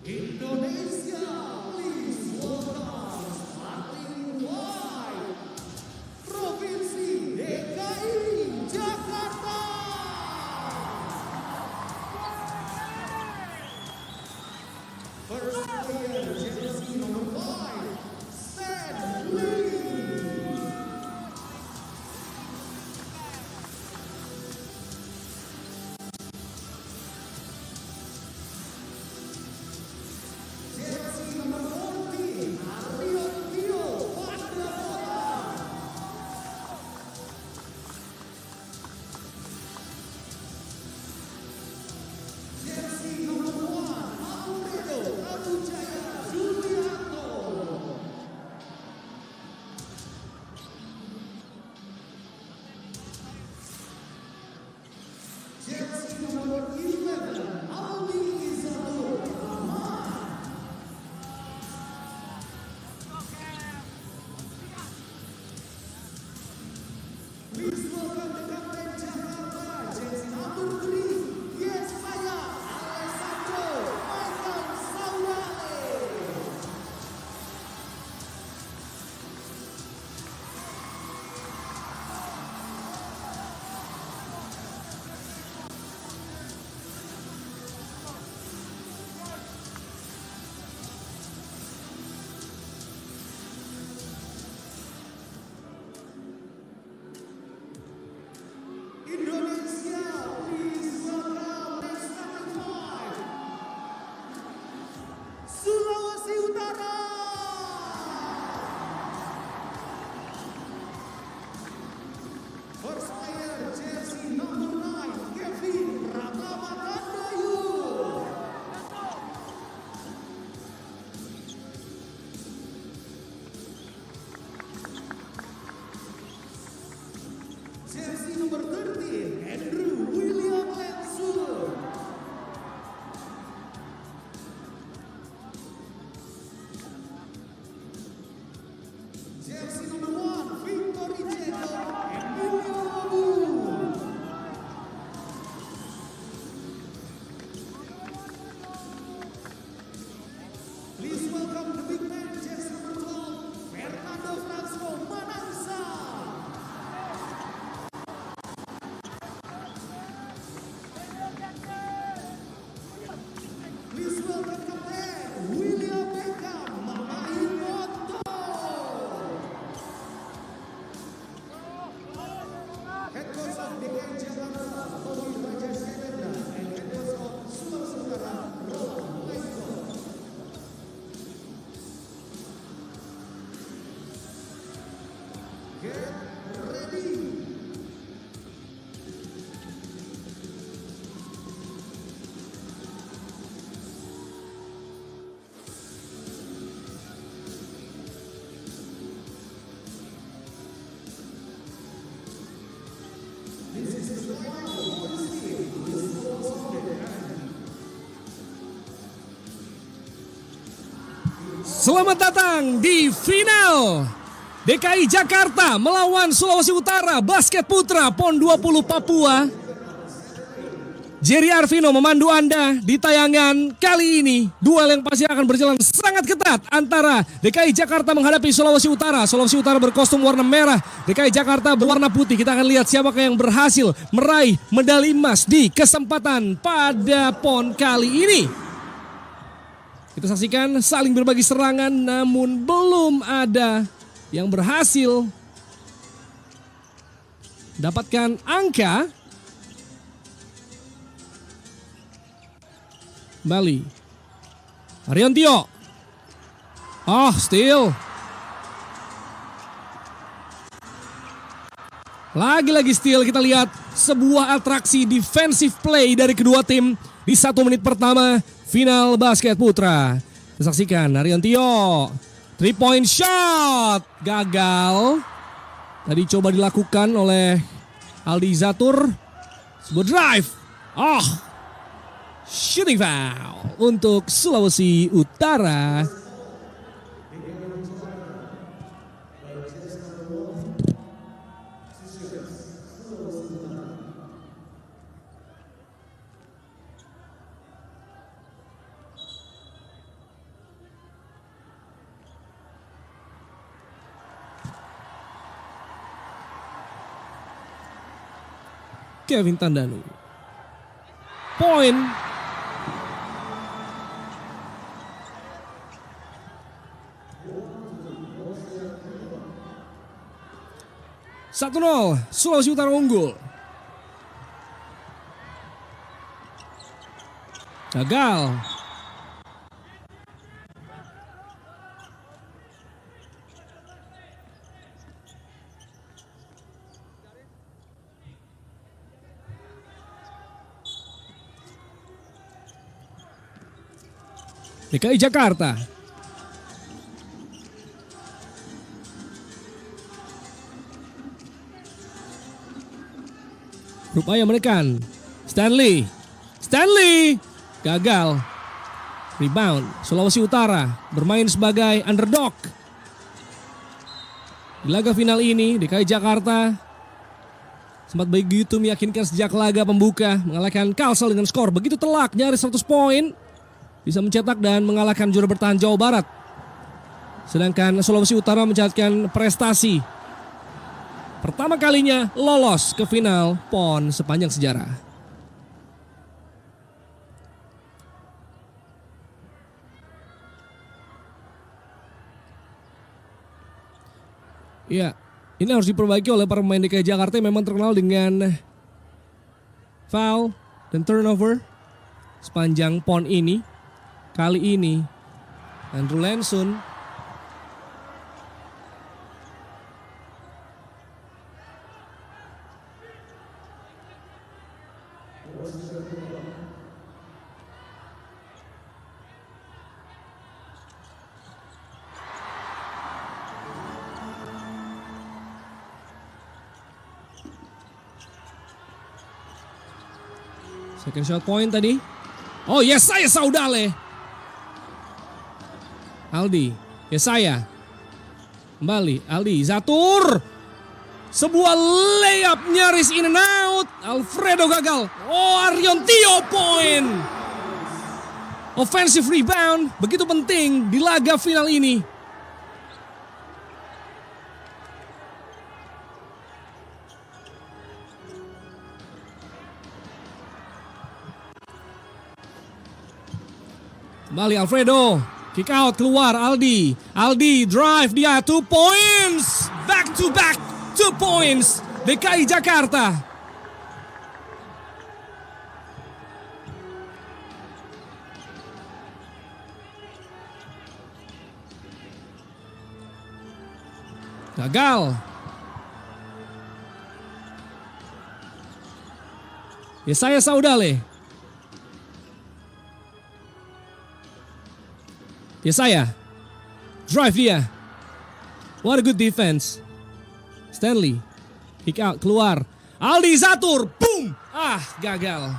Indonesia, please welcome starting wide, Provinsi DKI Jakarta. First player, jersey number 5, Stan Lee. Jersey number 13, Andrew William Lansur. Jersey number 1, Victory Jekyll, Emilio Abu. Please welcome the big man, jersey number 12, Fernando Francisco Manansa. Please welcome Kapten William Beckham Mahimoto. Head coach of DKI Jakarta, Tommy Raja Sekenda, and head coach of Sulawesi Utara, Roland Michael. Get ready. Selamat datang di final DKI Jakarta melawan Sulawesi Utara Basket Putra PON 20 Papua. Jerry Arvino memandu Anda di tayangan kali ini. Duel yang pasti akan berjalan sangat ketat antara DKI Jakarta menghadapi Sulawesi Utara. Sulawesi Utara berkostum warna merah, DKI Jakarta berwarna putih. Kita akan lihat siapakah yang berhasil meraih medali emas di kesempatan pada PON kali ini. Kita saksikan saling berbagi serangan namun belum ada yang berhasil dapatkan angka. Bali. Ariantio. Steal. Lagi-lagi steal, kita lihat sebuah atraksi defensive play dari kedua tim di 1 menit pertama final basket putra. Kita saksikan Ariantio, 3-point shot, gagal. Tadi coba dilakukan oleh Aldi Zatur. Sebuah drive. Shooting foul untuk Sulawesi Utara. Kevin Tandanu. Poin. Satu nol, Sulawesi Utara unggul. Gagal. DKI Jakarta. Berupaya menekan. Stanley. Gagal. Rebound. Sulawesi Utara bermain sebagai underdog. Di laga final ini DKI Jakarta sempat begitu meyakinkan sejak laga pembuka, mengalahkan Kalsel dengan skor begitu telak, nyaris 100 poin. Bisa mencetak dan mengalahkan juara bertahan Jawa Barat. Sedangkan Sulawesi Utara mencatatkan prestasi pertama kalinya lolos ke final PON sepanjang sejarah. Ya, ini harus diperbaiki oleh para pemain DKI Jakarta yang memang terkenal dengan foul dan turnover sepanjang PON ini. Kali ini Andrew Lansun second shot point tadi. Oh yes, saya Saudale. Aldi, Yesaya. Kembali, Aldi, Zatur. Sebuah layup nyaris in and out. Alfredo gagal. Oh, Arion Tio poin. Offensive rebound, begitu penting di laga final ini. Kembali Alfredo. Kick out keluar Aldi. Aldi drive dia 2 points. Back to back 2 points. DKI Jakarta. Gagal. Yesaya Saudale. Yesaya, drive dia. What a good defense. Stanley, kick out, keluar. Aldi Zatur, boom. Gagal.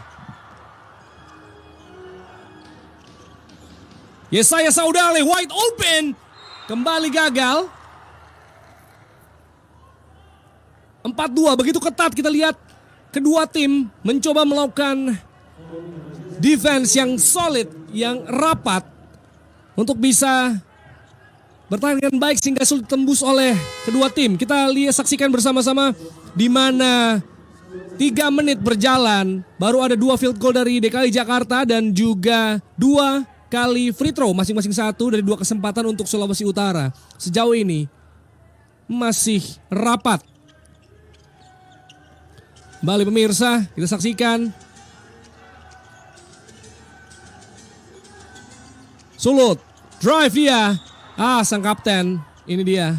Yesaya Saudale, wide open. Kembali gagal. 4-2, begitu ketat kita lihat. Kedua tim mencoba melakukan defense yang solid, yang rapat. Untuk bisa bertahan dengan baik sehingga sulit tembus oleh kedua tim. Kita saksikan bersama-sama di mana 3 menit berjalan baru ada 2 field goal dari DKI Jakarta dan juga 2 kali free throw masing-masing 1 dari 2 kesempatan untuk Sulawesi Utara. Sejauh ini masih rapat. Kembali pemirsa, kita saksikan. Sulut, drive dia. Sang kapten, ini dia.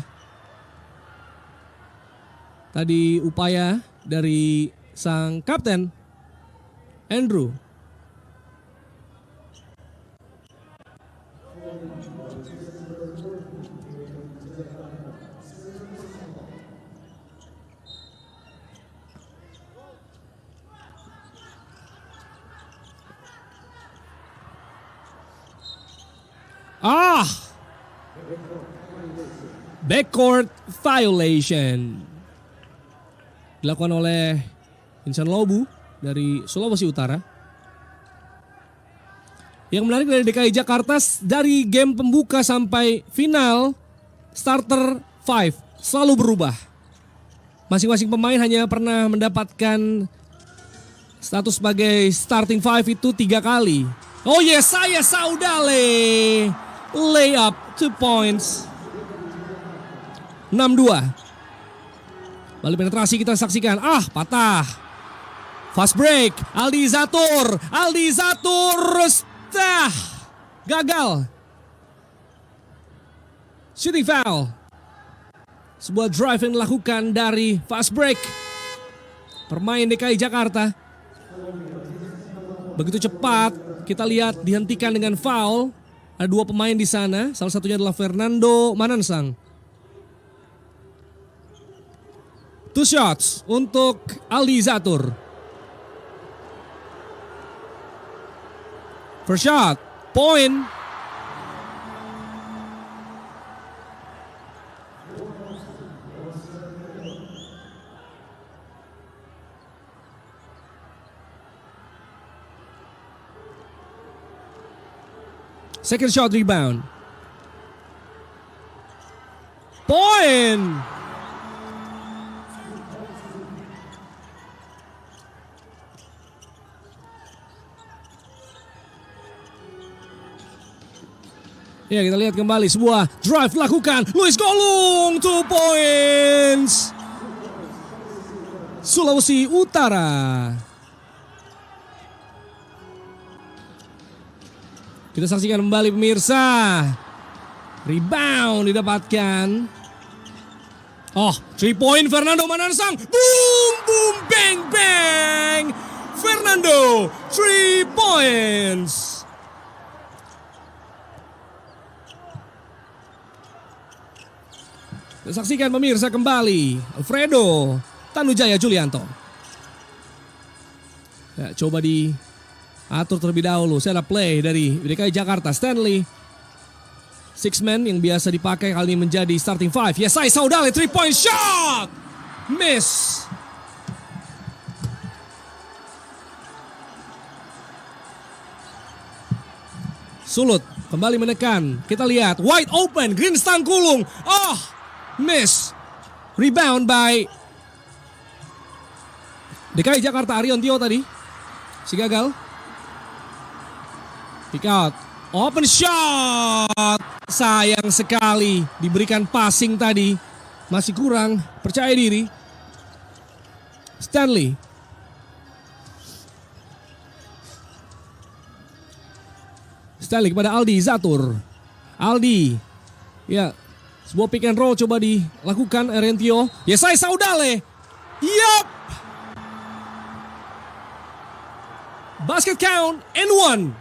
Tadi upaya dari sang kapten, Andrew. Backcourt violation. Dilakukan oleh Insan Lobu dari Sulawesi Utara. Yang menarik dari DKI Jakarta, dari game pembuka sampai final, starter 5 selalu berubah. Masing-masing pemain hanya pernah mendapatkan Status sebagai starting five itu 3 kali. Oh yes, Yesaya Saudale. Layup 2 points. 6-2. Balik penetrasi kita saksikan. Patah. Fast break. Aldi Zatur. Gagal. Shooting foul. Sebuah drive yang dilakukan dari fast break. Permain DKI Jakarta. Begitu cepat. Kita lihat dihentikan dengan foul. Ada 2 pemain di sana. Salah satunya adalah Fernando Manansang. 2 shots untuk Aldi Zatur. First shot. Point. Second shot rebound. Point. Ya, kita lihat kembali sebuah drive dilakukan. Luis Golung 2 points. Sulawesi Utara. Kita saksikan kembali pemirsa. Rebound didapatkan. 3 point Fernando Manansang. Boom, boom, bang, bang. Fernando, 3 points. Kita saksikan pemirsa kembali. Alfredo Tanujaya Julianto. Ya, coba diatur terlebih dahulu. Saya ada play dari DKI Jakarta. Stanley. 6 man yang biasa dipakai kali ini menjadi starting 5. Yesaya Saudale 3 point shot. Miss. Sulut kembali menekan. Kita lihat wide open. Green Stangkulung. Miss. Rebound by DKI Jakarta. Arion Tio tadi. Si gagal. Pick out. Open shot. Sayang sekali. Diberikan passing tadi. Masih kurang percaya diri. Stanley. Stanley kepada Aldi Zatur. Aldi. Ya. Sebuah pick and roll coba dilakukan Erentio. Yesaya Saudale. Yup. Basket count and 1.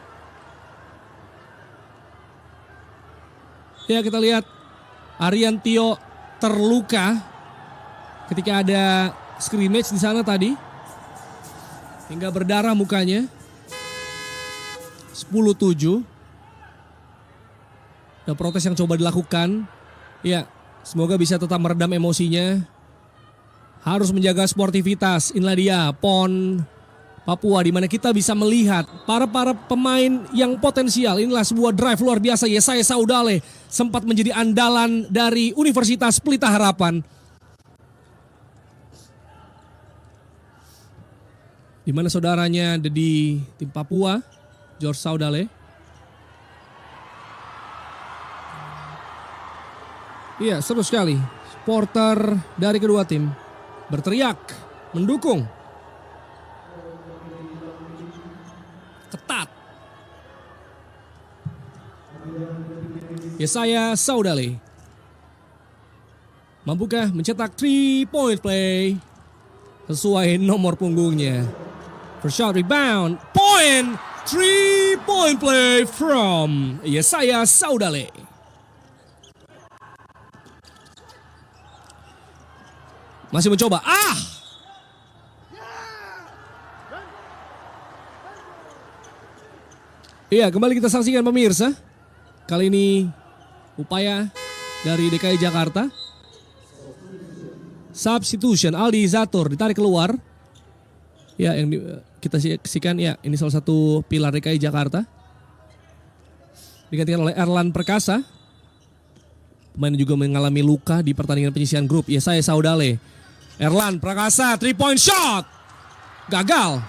Ya, kita lihat Ariantio terluka ketika ada scrimmage di sana tadi. Hingga berdarah mukanya. 10-7. Ada protes yang coba dilakukan. Ya, semoga bisa tetap meredam emosinya. Harus menjaga sportivitas. Inilah dia PON Papua, di mana kita bisa melihat para pemain yang potensial. Inilah sebuah drive luar biasa. Yesaya Saudale sempat menjadi andalan dari Universitas Pelita Harapan. Di mana saudaranya ada di tim Papua, George Saudale. Iya, seru sekali. Supporter dari kedua tim berteriak, mendukung. Ketat. Yesaya Saudale. Mampukah mencetak 3 point play sesuai nomor punggungnya? First shot rebound. Point. 3 point play from Yesaya Saudale. Masih mencoba. Iya, kembali kita saksikan pemirsa. Kali ini upaya dari DKI Jakarta. Substitution, Aldi Zatur ditarik keluar. Ya, yang kita saksikan ya, ini salah satu pilar DKI Jakarta. Digantikan oleh Erlan Perkasa. Pemain juga mengalami luka di pertandingan penyisihan grup. Yesaya Saudale. Erlan Prakasa 3 point shot. Gagal.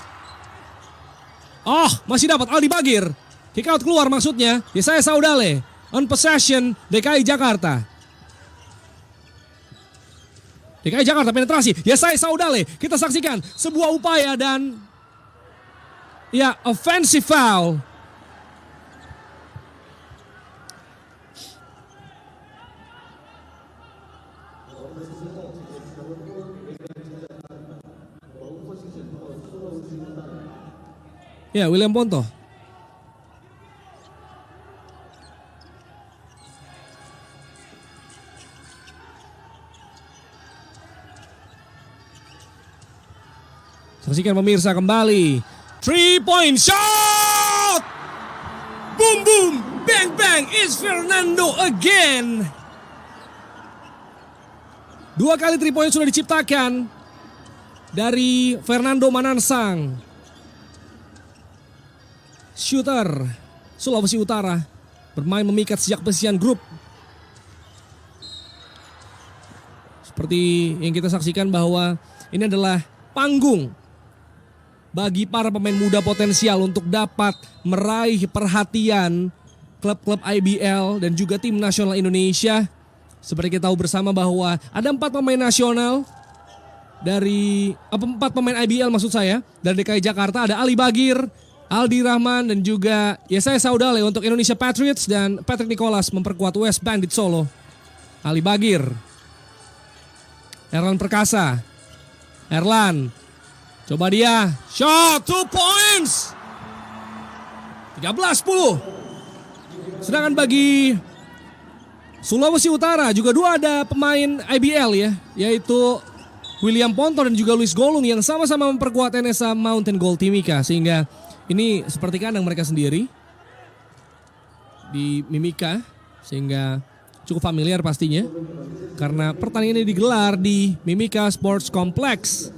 Oh, masih dapat Aldi Bagir. Kick out keluar maksudnya. Yesaya Saudale. On possession DKI Jakarta. DKI Jakarta penetrasi. Yesaya Saudale. Kita saksikan sebuah upaya dan ya, offensive foul. Ya, William Ponto. Saksikan pemirsa kembali. 3-point shot! Boom boom, bang bang, it's Fernando again. 2 kali 3-point sudah diciptakan dari Fernando Manansang. Shooter Sulawesi Utara bermain memikat sejak pesian grup. Seperti yang kita saksikan bahwa ini adalah panggung bagi para pemain muda potensial untuk dapat meraih perhatian klub-klub IBL dan juga tim nasional Indonesia. Seperti kita tahu bersama bahwa ada 4 pemain nasional dari 4 pemain IBL maksud saya dari DKI Jakarta. Ada Ali Bagir, Aldi Rahman dan juga Yesaya Saudale untuk Indonesia Patriots dan Patrick Nicholas memperkuat West Bandit Solo. Ali Bagir, Erlan Perkasa, Erlan, coba dia, shot 2 points, 13-10. Sedangkan bagi Sulawesi Utara juga 2 ada pemain IBL ya, yaitu William Ponto dan juga Luis Golung yang sama-sama memperkuat NSA Mountain Gold Timika, sehingga ini seperti kandang mereka sendiri di Mimika, sehingga cukup familiar pastinya karena pertandingan ini digelar di Mimika Sports Complex.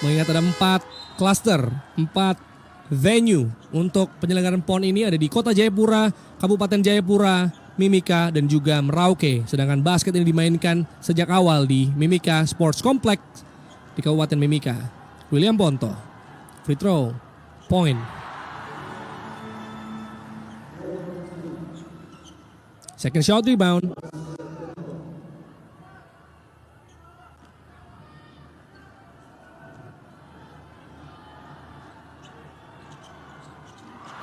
Mengingat ada 4 klaster, 4 venue untuk penyelenggaraan PON ini ada di Kota Jayapura, Kabupaten Jayapura, Mimika dan juga Merauke. Sedangkan basket ini dimainkan sejak awal di Mimika Sports Complex di Kabupaten Mimika. William Ponto, free throw, point. Second shot rebound.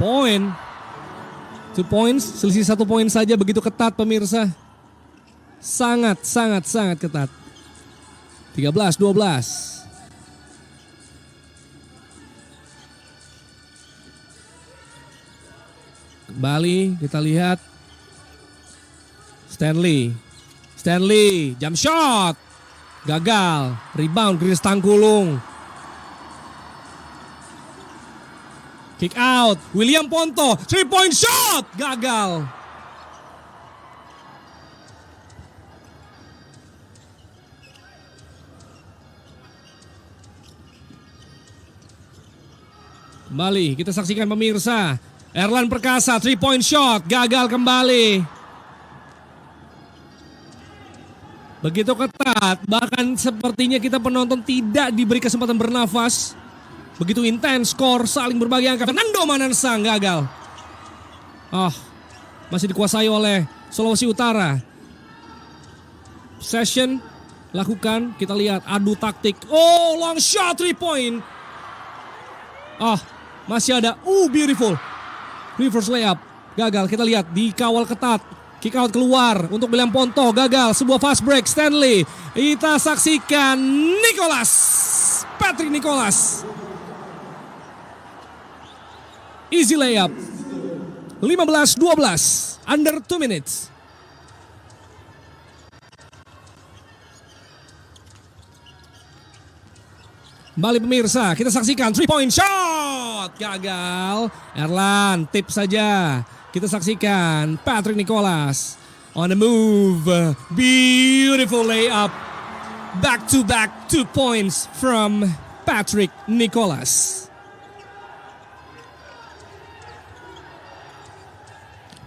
Point. 2 points, selisih 1 poin saja, begitu ketat pemirsa. Sangat ketat. 13-12. Kembali kita lihat Stanley, jump shot, gagal, rebound Chris Tangkulung. Kick out, William Ponto, 3-point shot, gagal. Kembali kita saksikan pemirsa. Erlan Perkasa, 3-point shot, gagal kembali. Begitu ketat, bahkan sepertinya kita penonton tidak diberi kesempatan bernafas. Begitu intens, skor saling berbagi angka. Fernando Manansang gagal. Masih dikuasai oleh Sulawesi Utara. Session lakukan, kita lihat adu taktik. Oh, long shot 3-point. Masih ada, beautiful. Reverse layup, gagal. Kita lihat dikawal ketat. Kick out keluar untuk William Ponto, gagal. Sebuah fast break, Stanley. Kita saksikan Nicholas, Patrick Nicholas. Easy layup. 15-12, under 2 minutes. Kembali pemirsa, kita saksikan 3-point shot. Gagal. Erlan, tip saja. Kita saksikan Patrick Nicholas on the move. Beautiful layup. Back to back 2 points from Patrick Nicholas.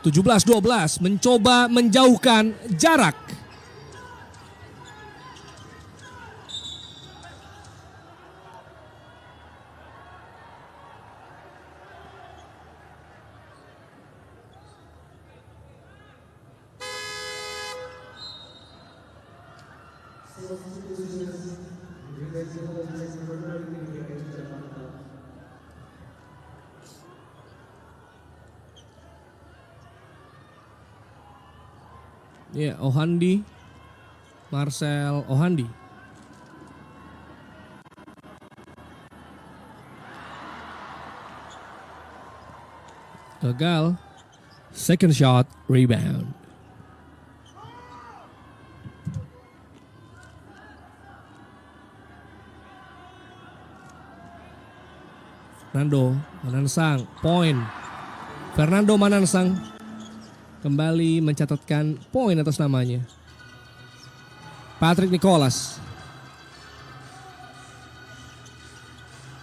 17-12, mencoba menjauhkan jarak. Ya, Ohandi, Marcel Ohandi. Gagal. Second shot, rebound. Fernando Manansang, point. Fernando Manansang kembali mencatatkan poin atas namanya. Patrick Nicholas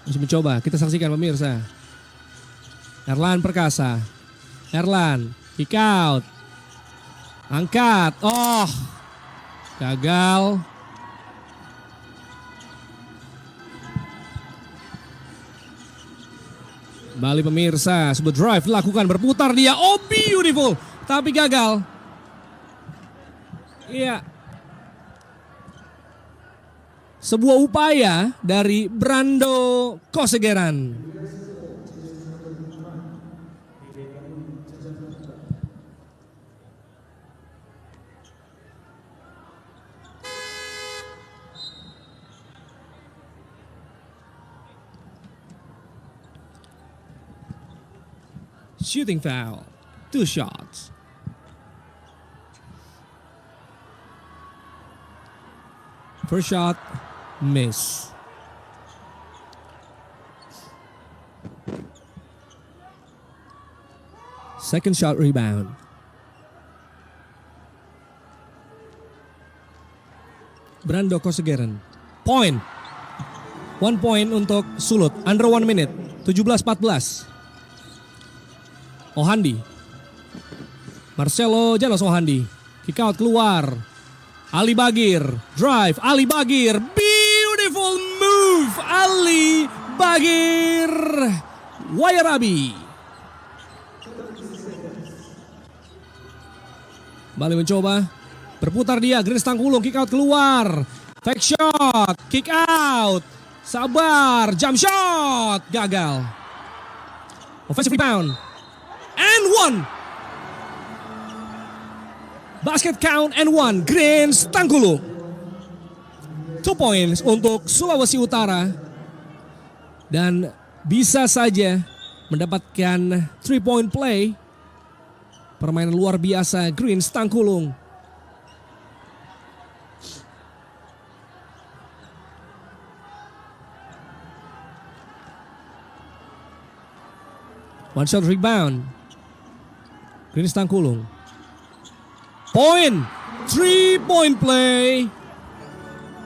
masih mencoba, kita saksikan pemirsa. Erlan Perkasa, Erlan, kick out, angkat, oh, gagal. Kembali pemirsa, sebuah drive dilakukan, berputar dia, oh beautiful, tapi gagal. Iya. Sebuah upaya dari Brando Kosegeran. Shooting foul, 2 shots. First shot, miss. Second shot, rebound. Brando Kosegeran, point. 1 point untuk Sulut, under 1 minute, 17-14. Ohandi, Marcelo Janos Ohandi, kick out keluar, Ali Bagir, drive, Ali Bagir, beautiful move, Ali Bagir, Wayarabi. Balik mencoba, berputar dia, Green Stangkulung, kick out keluar, fake shot, kick out, sabar, jump shot, gagal. Offensive rebound. And 1. Basket count and 1. Green Stangkulung. 2 points untuk Sulawesi Utara. Dan bisa saja mendapatkan 3-point play. Permainan luar biasa Green Stangkulung. One shot rebound. Green Stangkulung. Point. 3-point play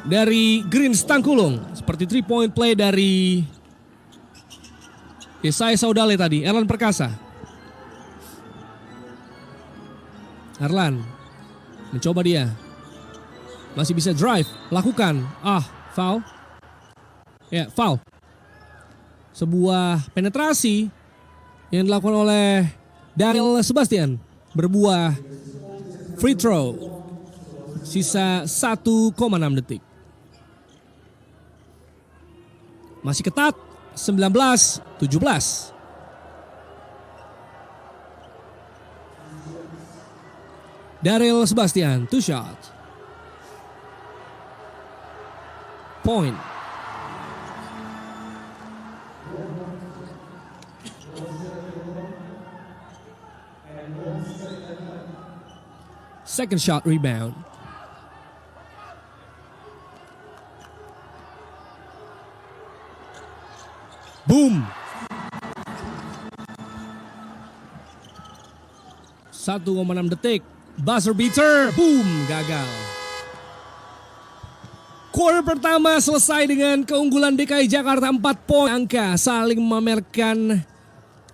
dari Green Stangkulung. Seperti 3-point play dari Yesaya Saudale tadi. Erlan Perkasa. Erlan mencoba dia. Masih bisa drive. Lakukan. Foul. Ya, foul. Sebuah penetrasi yang dilakukan oleh Daryl Sebastian, berbuah free throw. Sisa 1,6 detik. Masih ketat, 19-17. Daryl Sebastian, 2 shots. Point. Second shot, rebound. Boom. 1,6 detik. Buzzer beater. Boom. Gagal. Quarter pertama selesai dengan keunggulan DKI Jakarta 4 poin. Angka saling memamerkan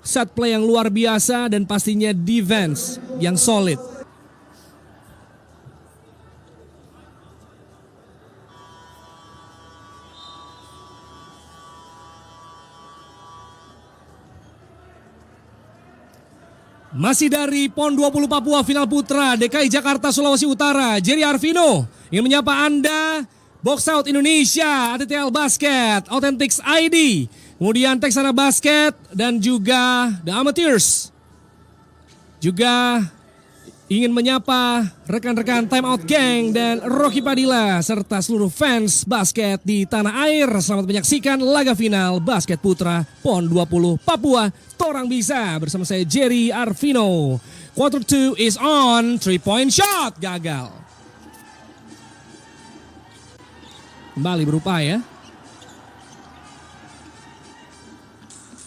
set play yang luar biasa dan pastinya defense yang solid. Masih dari PON 20 Papua final putra DKI Jakarta Sulawesi Utara, Jerry Arvino Ingin menyapa Anda, Box Out Indonesia, ATTL Basket, Authentics ID, kemudian Texana Basket, dan juga The Amateurs. Juga ingin menyapa rekan-rekan Time Out Gang dan Rocky Padilla serta seluruh fans basket di tanah air. Selamat menyaksikan laga final basket putra PON 20 Papua. Torang bisa bersama saya Jerry Arvino. Quarter 2 is on, 3-point shot gagal. Kembali berupaya.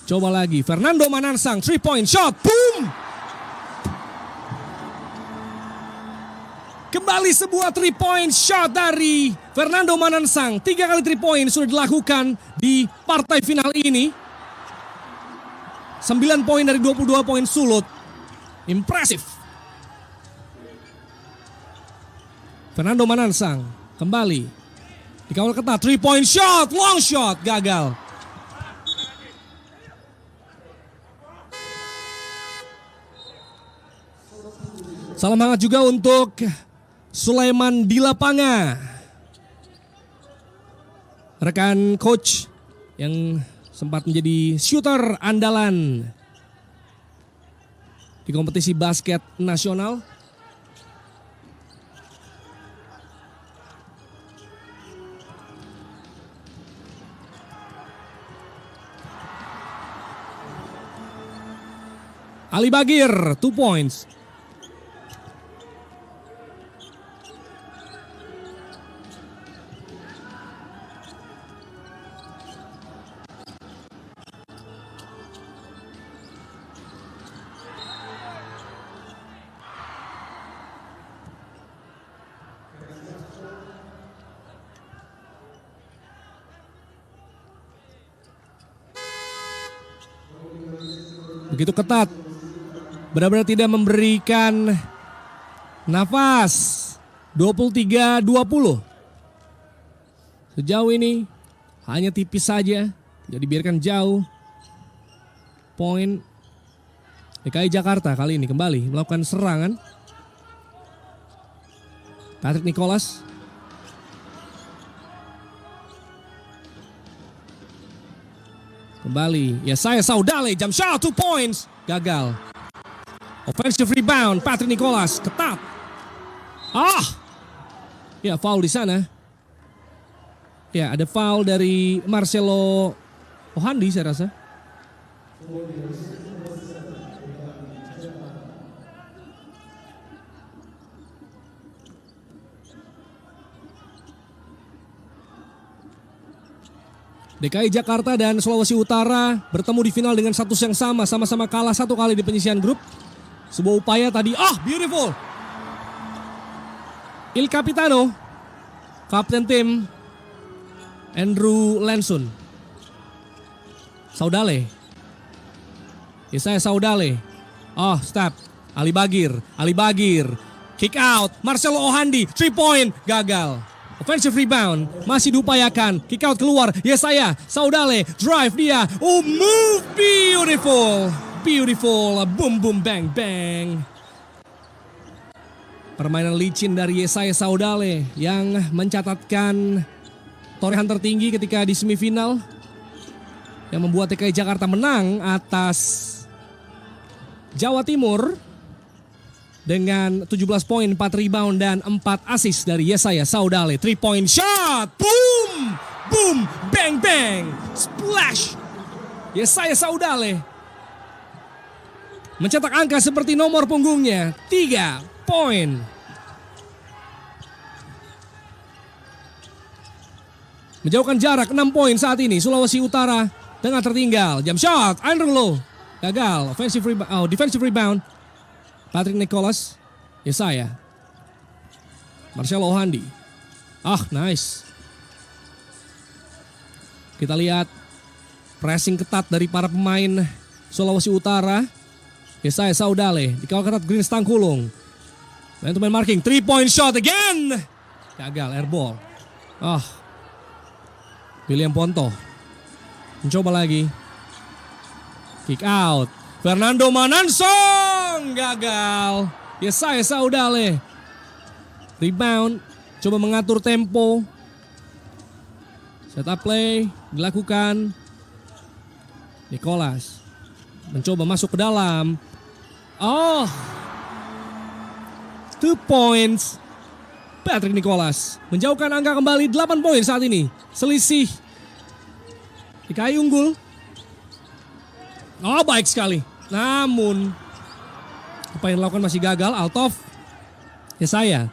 Coba lagi Fernando Manansang, 3-point shot, boom! Kembali sebuah 3-point shot dari Fernando Manansang. 3 kali 3-point sudah dilakukan di partai final ini. 9 poin dari 22 poin sulut. Impresif. Fernando Manansang kembali. Dikawal ketat, 3-point shot, long shot, gagal. Salam hangat juga untuk Sulaiman di lapangan, rekan coach yang sempat menjadi shooter andalan di kompetisi basket nasional. Ali Bagir, 2 points. Begitu ketat, benar-benar tidak memberikan nafas. 23-20. Sejauh ini hanya tipis saja, tidak dibiarkan jauh. Poin DKI Jakarta kali ini kembali melakukan serangan. Patrick Nicholas. Kembali, Yesaya Saudale, jump shot, 2 points, gagal. Offensive rebound, Patrick Nicholas, ketat. Ya foul di sana. Ya ada foul dari Marcelo Ohandi saya rasa. DKI Jakarta dan Sulawesi Utara bertemu di final dengan status yang sama. Sama-sama kalah 1 kali di penyisihan grup. Sebuah upaya tadi. Beautiful. Il Capitano, kapten tim Andrew Lansun. Saudale. Yesaya Saudale. Step. Ali Bagir. Kick out. Marcelo Ohandi. 3-point. Gagal. Offensive rebound, masih diupayakan, kick out keluar, Yesaya Saudale, drive dia, move, beautiful, boom boom bang bang. Permainan licin dari Yesaya Saudale yang mencatatkan torehan tertinggi ketika di semifinal, yang membuat DKI Jakarta menang atas Jawa Timur dengan 17 poin, 4 rebound, dan 4 assist dari Yesaya Saudale. 3-point shot, boom, boom, bang, bang, splash. Yesaya Saudale mencetak angka seperti nomor punggungnya, 3 poin. Menjauhkan jarak 6 poin saat ini, Sulawesi Utara tengah tertinggal. Jump shot, Andrew Low, gagal, defensive rebound. Patrick Nicholas, Yesaya, Marcelo Ohandi. Nice. Kita lihat pressing ketat dari para pemain Sulawesi Utara. Yesaya Saudale dikawal ketat Green Stangkulung. Man-to-man marking, 3-point shot again. Gagal, airball. William Ponto mencoba lagi. Kick out. Fernando Manansang gagal. Yesaya Saudale. Rebound coba mengatur tempo. Setup play dilakukan. Nicholas mencoba masuk ke dalam. Oh, 2 points. Patrick Nicholas menjauhkan angka kembali 8 poin saat ini. Selisih DKI unggul. Oh, baik sekali. Namun apa yang dilakukan masih gagal. Altov. Yesaya.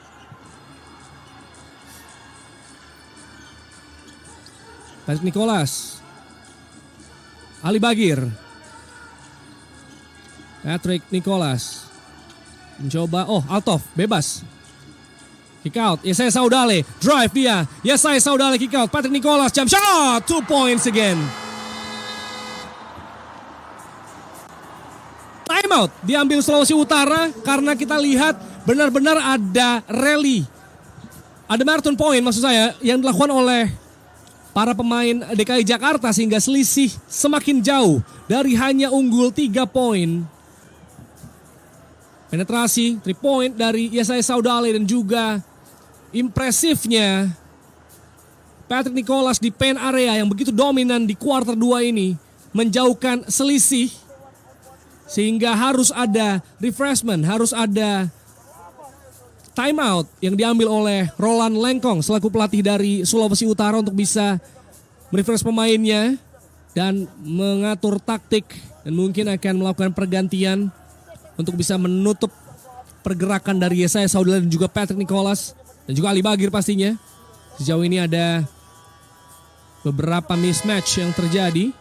Patrick Nicholas. Ali Bagir. Patrick Nicholas. Mencoba. Oh, Altov. Bebas. Kick out. Yesaya Saudale. Drive dia. Yesaya Saudale kick out. Patrick Nicholas. Jump shot. 2 points again. Timeout diambil Sulawesi Utara karena kita lihat benar-benar ada rally. Ada marathon point maksud saya yang dilakukan oleh para pemain DKI Jakarta sehingga selisih semakin jauh dari hanya unggul 3 poin. Penetrasi 3 point dari Yesaya Saudale dan juga impresifnya Patrick Nicholas di paint area yang begitu dominan di kuarter 2 ini menjauhkan selisih sehingga harus ada refreshment, harus ada timeout yang diambil oleh Roland Lengkong selaku pelatih dari Sulawesi Utara untuk bisa merefresh pemainnya dan mengatur taktik dan mungkin akan melakukan pergantian untuk bisa menutup pergerakan dari Yesaya Saudale dan juga Patrick Nicholas dan juga Ali Bagir pastinya. Sejauh ini ada beberapa mismatch yang terjadi.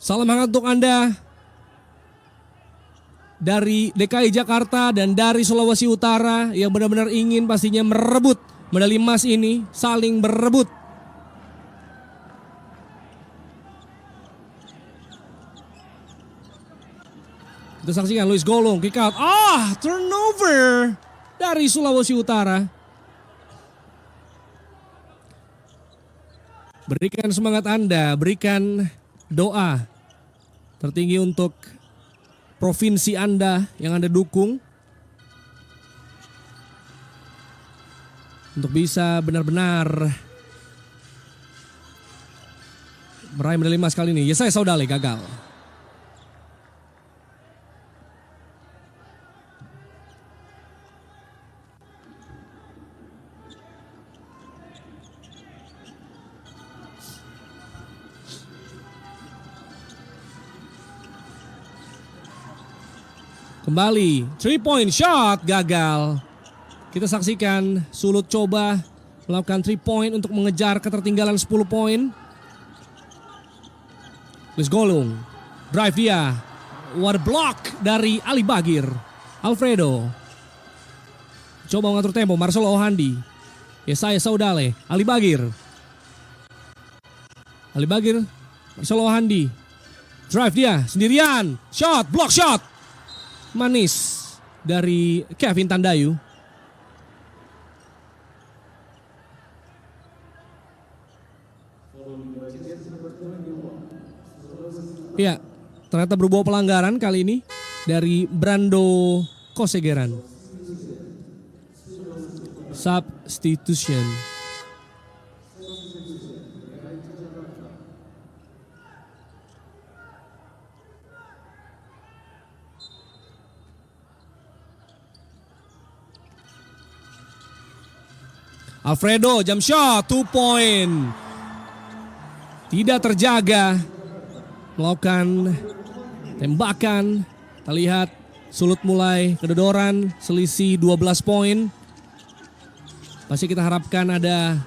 Salam hangat untuk Anda dari DKI Jakarta dan dari Sulawesi Utara yang benar-benar ingin pastinya merebut medali emas ini, saling berebut. Kita saksikan Luis Golong kick out. Turnover dari Sulawesi Utara. Berikan semangat Anda, berikan doa tertinggi untuk provinsi Anda yang Anda dukung untuk bisa benar-benar meraih medali emas kali ini. Yesaya Saudale gagal. Kembali 3 point shot gagal. Kita saksikan Sulut coba melakukan 3 point untuk mengejar ketertinggalan 10 poin. Luis Golong drive dia. What a block dari Ali Bagir. Alfredo coba mengatur tempo. Marcelo Ohandi. Yesaya Saudale. Ali Bagir. Marcelo Ohandi. Drive dia sendirian. Shot, block shot. Manis dari Kevin Tandayu. Ya, ternyata berbuah pelanggaran kali ini dari Brando Kosegeran. Substitution. Alfredo jump shot 2 point. Tidak terjaga. Melakukan tembakan. Kita lihat Sulut mulai kedodoran. Selisih 12 poin. Pasti kita harapkan ada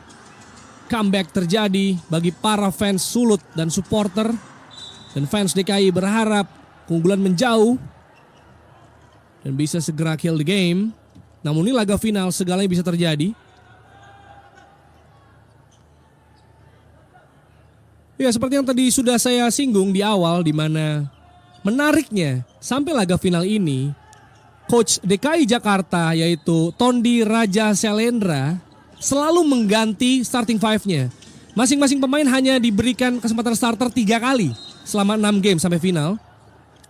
comeback terjadi bagi para fans Sulut dan supporter. Dan fans DKI berharap keunggulan menjauh. Dan bisa segera kill the game. Namun ini laga final, segalanya bisa terjadi. Ya seperti yang tadi sudah saya singgung di awal, di mana menariknya sampai laga final ini Coach DKI Jakarta yaitu Tondi Raja Selendra selalu mengganti starting five-nya. Masing-masing pemain hanya diberikan kesempatan starter 3 kali selama 6 game sampai final.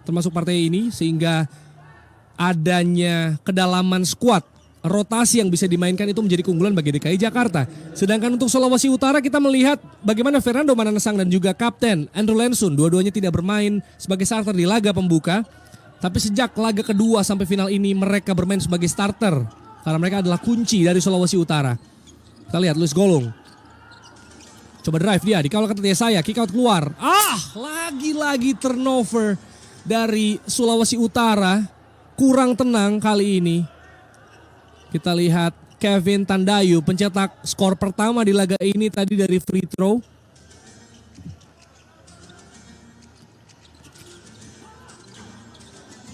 Termasuk partai ini, sehingga adanya kedalaman skuad, rotasi yang bisa dimainkan itu menjadi keunggulan bagi DKI Jakarta. Sedangkan untuk Sulawesi Utara kita melihat bagaimana Fernando Manansang dan juga Kapten Andrew Lensun dua-duanya tidak bermain sebagai starter di laga pembuka. Tapi sejak laga kedua sampai final ini mereka bermain sebagai starter karena mereka adalah kunci dari Sulawesi Utara. Kita lihat Luis Golong. Coba drive dia, dikawal ketat Yesaya, kick out keluar. Lagi-lagi turnover dari Sulawesi Utara. Kurang tenang kali ini. Kita lihat Kevin Tandayu pencetak skor pertama di laga ini tadi dari free throw.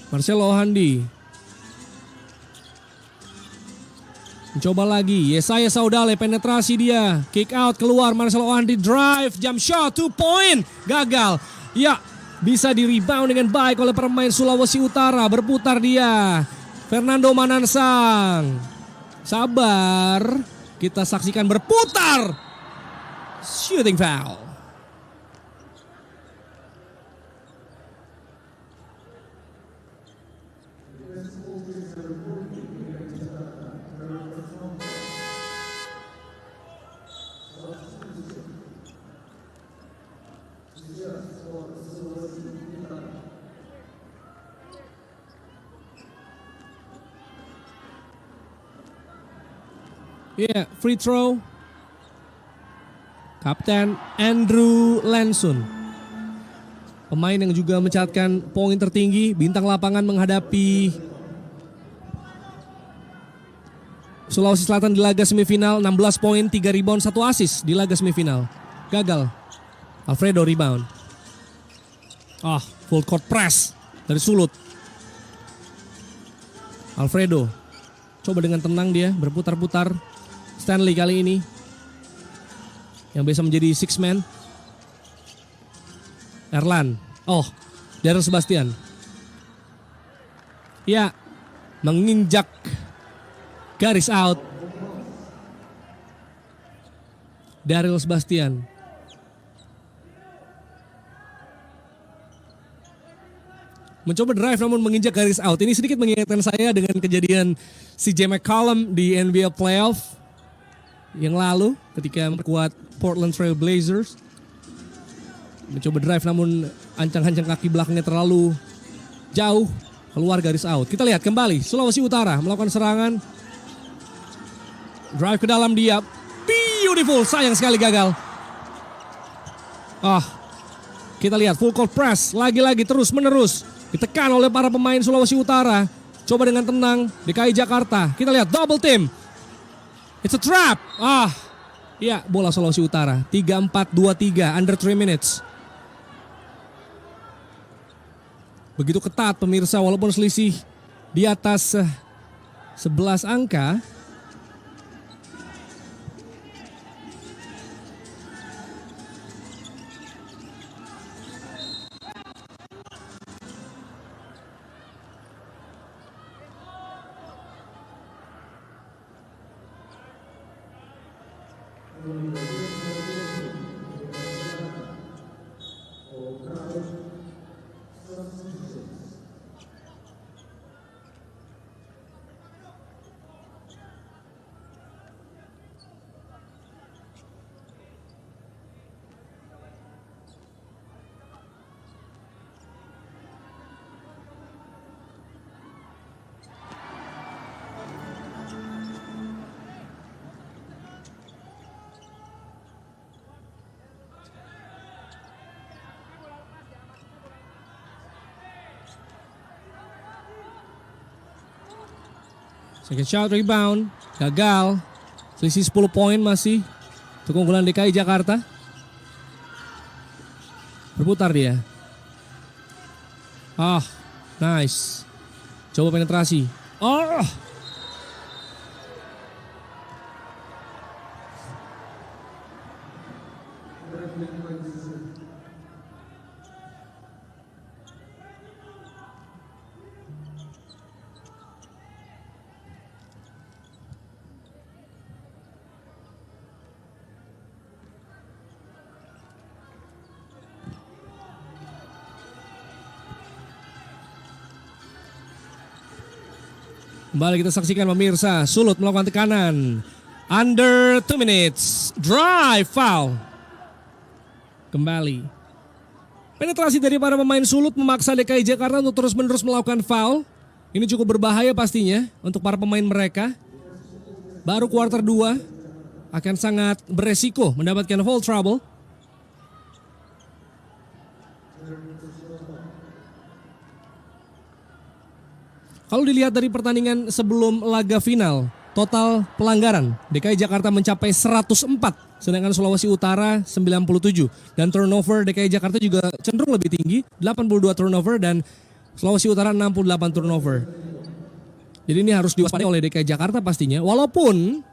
Marcelo Ohandi. Mencoba lagi, Yesaya Saudale penetrasi dia. Kick out keluar, Marcelo Ohandi drive, jump shot, 2 point. Gagal. Ya, bisa di rebound dengan baik oleh pemain Sulawesi Utara. Berputar dia. Fernando Manansang. Sabar. Kita saksikan berputar. Shooting foul. Ya, free throw. Kapten Andrew Lensun. Pemain yang juga mencatatkan poin tertinggi, bintang lapangan menghadapi Sulawesi Selatan di laga semifinal, 16 poin, 3 rebound, 1 assist di laga semifinal. Gagal. Alfredo rebound. Full court press dari Sulut. Alfredo. Coba dengan tenang dia berputar-putar. Stanley kali ini yang biasa menjadi six man. Erlan. Darren Sebastian. Ya, menginjak garis out. Daryl Sebastian. Mencoba drive namun menginjak garis out. Ini sedikit mengingatkan saya dengan kejadian CJ McCollum di NBA Playoff yang lalu ketika memperkuat Portland Trail Blazers. Mencoba drive namun ancang-ancang kaki belakangnya terlalu jauh keluar garis out. Kita lihat kembali Sulawesi Utara melakukan serangan. Drive ke dalam dia. Beautiful, sayang sekali gagal. Kita lihat full court press lagi-lagi terus menerus ditekan oleh para pemain Sulawesi Utara. Coba dengan tenang DKI Jakarta. Kita lihat double team. It's a trap. Ya, bola Sulawesi Utara. 3-4-2-3 under 3 minutes. Begitu ketat pemirsa, walaupun selisih di atas 11 angka. Second shot rebound, gagal. Selisih 10 poin masih untuk keunggulan DKI Jakarta. Berputar dia. Nice. Coba penetrasi. Kembali kita saksikan pemirsa, Sulut melakukan tekanan. Under 2 minutes, drive foul. Kembali. Penetrasi dari para pemain Sulut memaksa DKI Jakarta untuk terus-menerus melakukan foul. Ini cukup berbahaya pastinya untuk para pemain mereka. Baru kuarter 2 akan sangat beresiko mendapatkan foul trouble. Kalau dilihat dari pertandingan sebelum laga final, total pelanggaran DKI Jakarta mencapai 104, sedangkan Sulawesi Utara 97. Dan turnover DKI Jakarta juga cenderung lebih tinggi, 82 turnover dan Sulawesi Utara 68 turnover. Jadi ini harus diwaspadai oleh DKI Jakarta pastinya, walaupun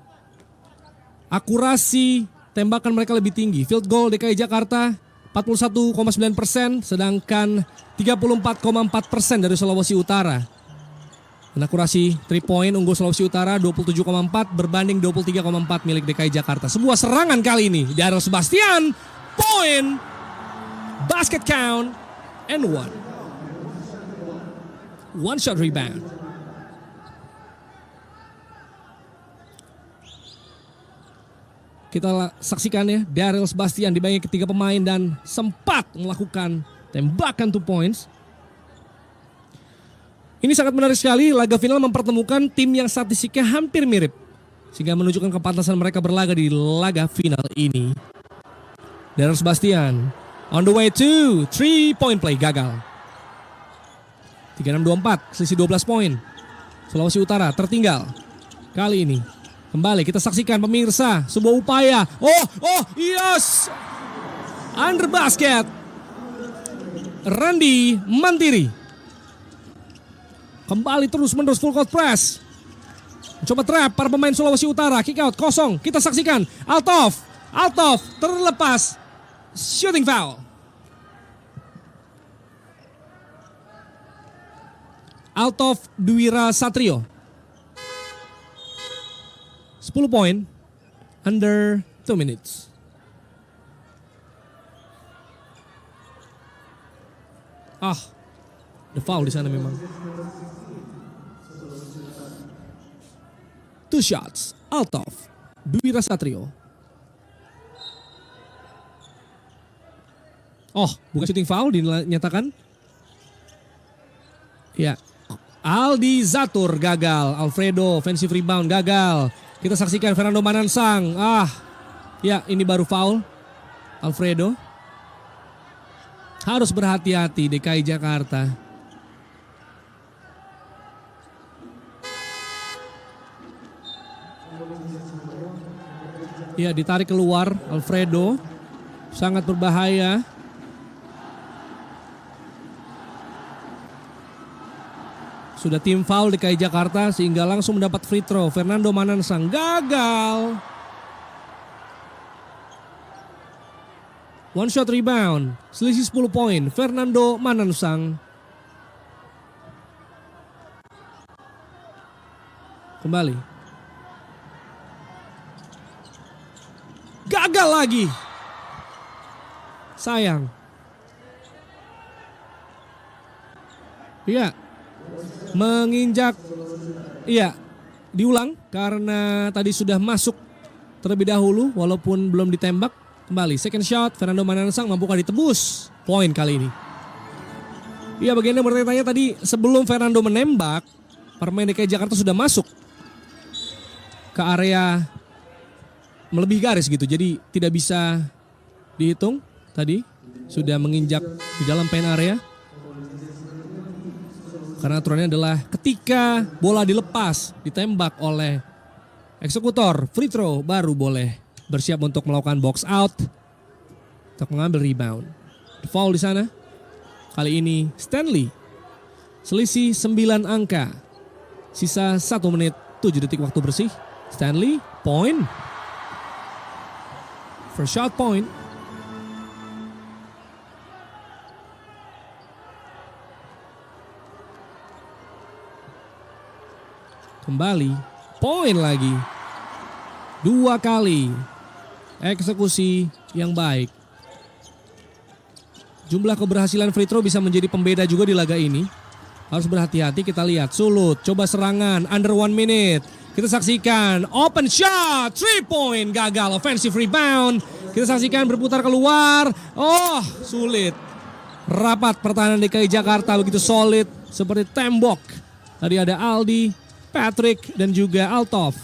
akurasi tembakan mereka lebih tinggi. Field goal DKI Jakarta 41,9%, sedangkan 34,4% dari Sulawesi Utara. Dan akurasi 3 point unggul Sulawesi Utara 27,4 berbanding 23,4 milik DKI Jakarta. Sebuah serangan kali ini dari Sebastian, point, basket count, and one shot rebound. Kita saksikan ya, Daryl Sebastian dibangi ketiga pemain dan sempat melakukan tembakan 2 points. Ini sangat menarik sekali, laga final mempertemukan tim yang statistiknya hampir mirip. Sehingga menunjukkan kepantasan mereka berlaga di laga final ini. Daryl Sebastian, on the way to 3-point play, gagal. 36-24, selisih 12 poin. Sulawesi Utara tertinggal. Kali ini, kembali kita saksikan pemirsa, sebuah upaya. Yes! Under basket. Randy Mantiri. Kembali terus-menerus full court press. Coba trap para pemain Sulawesi Utara. Kick out kosong. Kita saksikan. Altov terlepas. Shooting foul. Altov Dwira Satrio. 10 poin. Under 2 minutes. The foul di sana memang. 2 shots, Altov, Dwira Satrio. Bukan shooting foul dinyatakan. Ya, Aldi Zatur gagal, Alfredo offensive rebound gagal. Kita saksikan Fernando Manansang. Ya ini baru foul, Alfredo. Harus berhati-hati DKI Jakarta. Ya ditarik keluar Alfredo, sangat berbahaya. Sudah tim foul DKI Jakarta sehingga langsung mendapat free throw. Fernando Manansang gagal. One shot rebound, selisih 10 poin. Fernando Manansang. Kembali. Gagal lagi. Sayang. Iya. Menginjak. Iya. Diulang karena tadi sudah masuk terlebih dahulu walaupun belum ditembak. Kembali second shot, Fernando Manansang mampukah ditebus poin kali ini. Iya, bagian yang bertanya tadi sebelum Fernando menembak, pemain DKI Jakarta sudah masuk ke area melebihi garis gitu, jadi tidak bisa dihitung tadi sudah menginjak di dalam paint area. Karena aturannya adalah ketika bola dilepas, ditembak oleh eksekutor free throw baru boleh bersiap untuk melakukan box out untuk mengambil rebound. Foul di sana. Kali ini Stanley. Selisih 9 angka. Sisa 1 menit 7 detik waktu bersih. Stanley, point. First shot point. Kembali, point lagi. 2 kali. Eksekusi yang baik. Jumlah keberhasilan free throw bisa menjadi pembeda juga di laga ini. Harus berhati-hati, kita lihat. Sulut, coba serangan, under 1 minute. Kita saksikan, open shot, 3 point, gagal, offensive rebound. Kita saksikan berputar keluar, oh sulit. Rapat pertahanan DKI Jakarta begitu solid seperti tembok. Tadi ada Aldi, Patrick, dan juga Altov.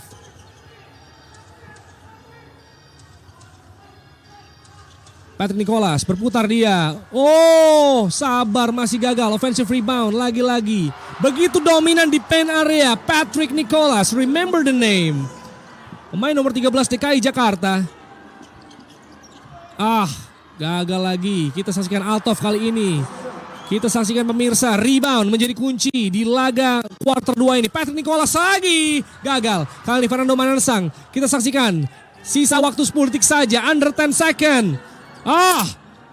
Patrick Nicholas berputar dia. Oh, sabar, masih gagal. Offensive rebound lagi-lagi. Begitu dominan di paint area. Patrick Nicholas, remember the name. Pemain nomor 13 DKI Jakarta. Gagal lagi. Kita saksikan Altov kali ini. Kita saksikan pemirsa, rebound menjadi kunci di laga quarter 2 ini. Patrick Nicholas lagi. Gagal. Kali ini Fernando Manansang. Kita saksikan. Sisa waktu 10 detik saja. Under 10 second.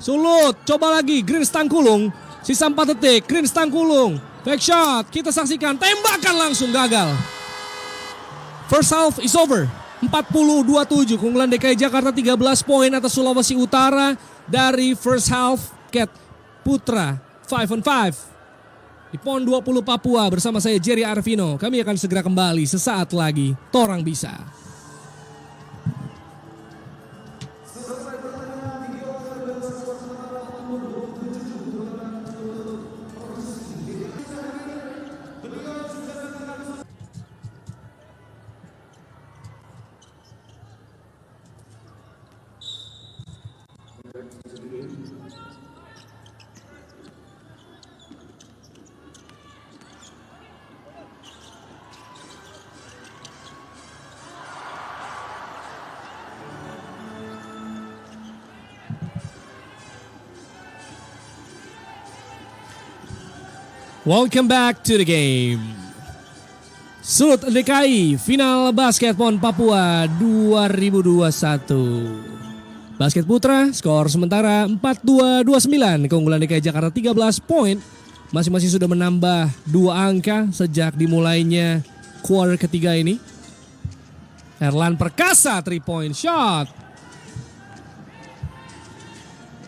Sulut, coba lagi, Green Stangkulung, sisa 4 detik, Green Stangkulung, back shot, kita saksikan, tembakan langsung gagal. First half is over, 40-27, keunggulan DKI Jakarta 13 poin atas Sulawesi Utara dari first half. Cat Putra, 5-on-5, di PON 20 Papua bersama saya Jerry Arvino. Kami akan segera kembali sesaat lagi, Torang Bisa. Welcome back to the game. Sulut DKI final basket PON Papua 2021. Basket putra skor sementara 42-29, keunggulan DKI Jakarta 13 poin. Masing-masing sudah menambah 2 angka sejak dimulainya quarter ketiga ini. Erlan Perkasa 3 point shot.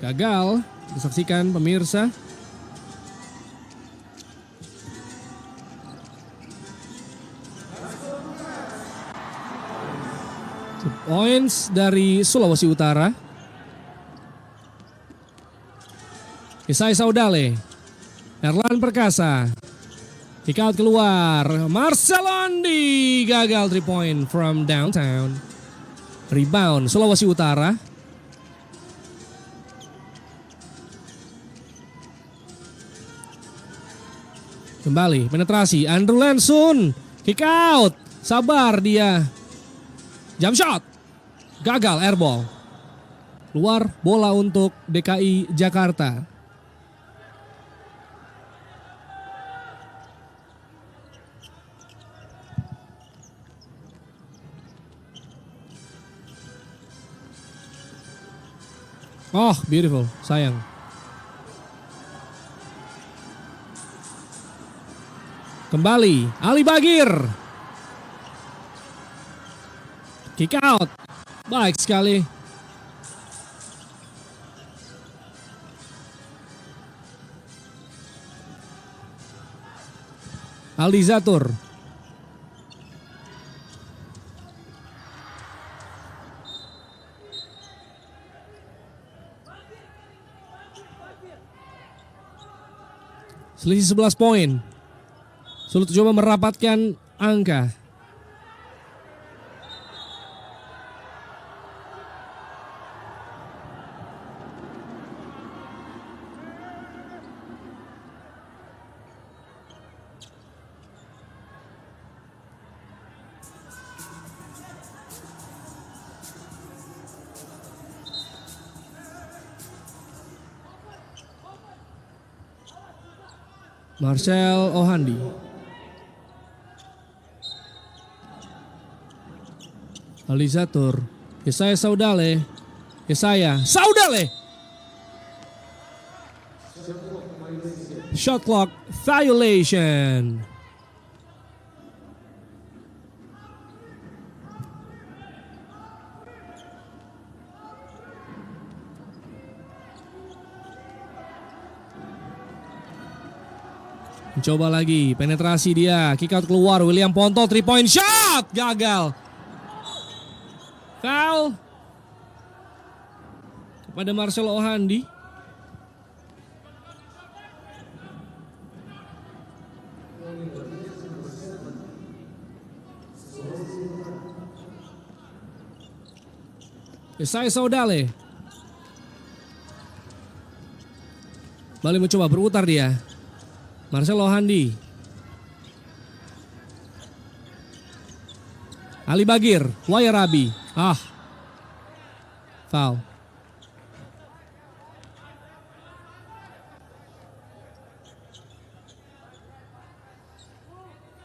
Gagal, disaksikan pemirsa. Points dari Sulawesi Utara. Isai Saudale, Erlan Perkasa, kick out keluar, Marcel Ondi gagal 3 point from downtown. Rebound Sulawesi Utara. Kembali penetrasi Andrew Lansun, kick out, sabar dia. Jump shot, gagal, airball. Keluar bola untuk DKI Jakarta. Oh, beautiful, sayang. Kembali, Ali Bagir. Kick out, baik sekali. Aldi Zatur. Selisih 11 poin. Sulut coba merapatkan angka. Marcel Ohandi. Alizatur. Yesaya Saudale. Yesaya Saudale. Shot clock violation. Mencoba lagi, penetrasi dia, kick out keluar, William Ponto 3-point shot, gagal. Foul kepada Marcelo Ohandi. Yesaya Saudale. Balik mencoba berputar dia. Marcelo Ohandi. Ali Bagir, Wayarabi. Foul.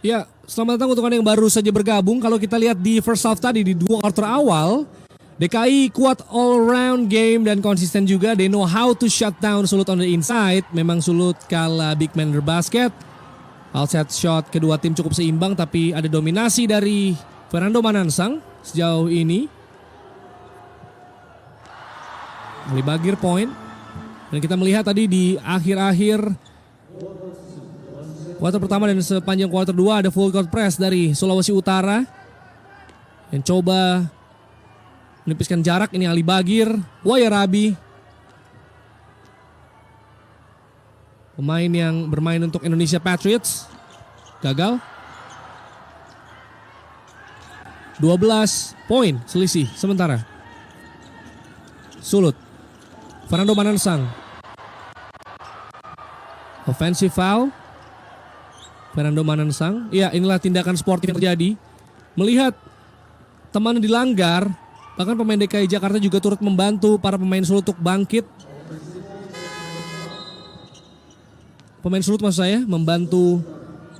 Ya, selamat datang untuk Anda yang baru saja bergabung. Kalau kita lihat di first half tadi, di 2 quarter awal, DKI kuat all round game dan konsisten juga. They know how to shut down Sulut on the inside. Memang Sulut kalah big man basket. Outside shot kedua tim cukup seimbang, tapi ada dominasi dari Fernando Manansang sejauh ini. Ali Bagir point. Dan kita melihat tadi di akhir-akhir quarter pertama dan sepanjang quarter 2 ada full court press dari Sulawesi Utara yang coba menipiskan jarak. Ini Ali Bagir, Wayarabi, pemain yang bermain untuk Indonesia Patriots, gagal. 12 poin selisih sementara. Sulut, Fernando Manansang, offensive foul, Fernando Manansang. Ya, inilah tindakan sportif yang terjadi. Melihat teman dilanggar, bahkan pemain DKI Jakarta juga turut membantu para pemain Sulut untuk bangkit. Pemain Sulut maksud saya membantu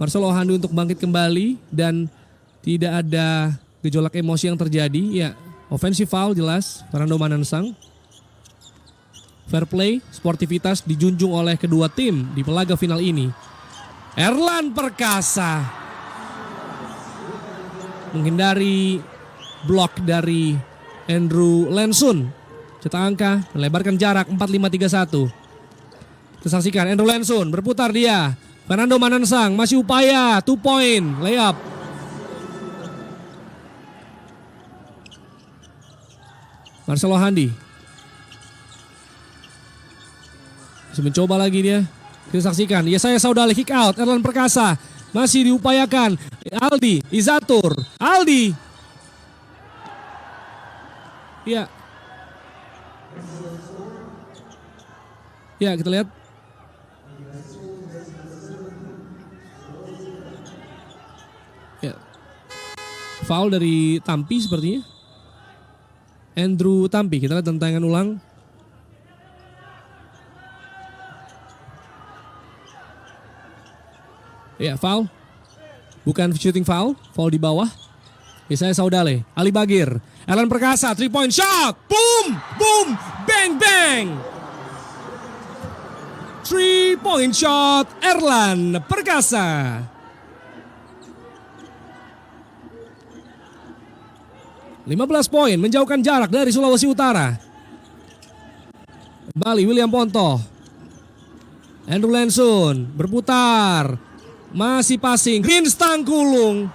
Marcelo Ohandi untuk bangkit kembali dan tidak ada gejolak emosi yang terjadi. Ya, offensive foul jelas Fernando Manansang. Fair play, sportivitas dijunjung oleh kedua tim di laga final ini. Erlan Perkasa menghindari blok dari Andrew Lensun. Cetak angka, melebarkan jarak 4-5-3-1. Kita saksikan Andrew Lensun berputar dia. Fernando Manansang masih upaya 2 point layup. Marcelo Ohandi masih mencoba lagi dia. Kita saksikan Yesaya Saudale kick out. Erlan Perkasa masih diupayakan. Aldi Izatur. Aldi. Ya. Ya, kita lihat. Ya. Foul dari Tampi sepertinya. Andrew Tampi, kita lihat tantangan ulang. Ya, foul. Bukan shooting foul, foul di bawah. Yesaya Saudale, Ali Bagir, Erlan Perkasa, 3-point shot. Boom, boom, bang, bang. 3-point shot Erlan Perkasa. 15 poin menjauhkan jarak dari Sulawesi Utara. Kembali William Ponto. Andrew Lensun berputar. Masih passing. Green Stangkulung.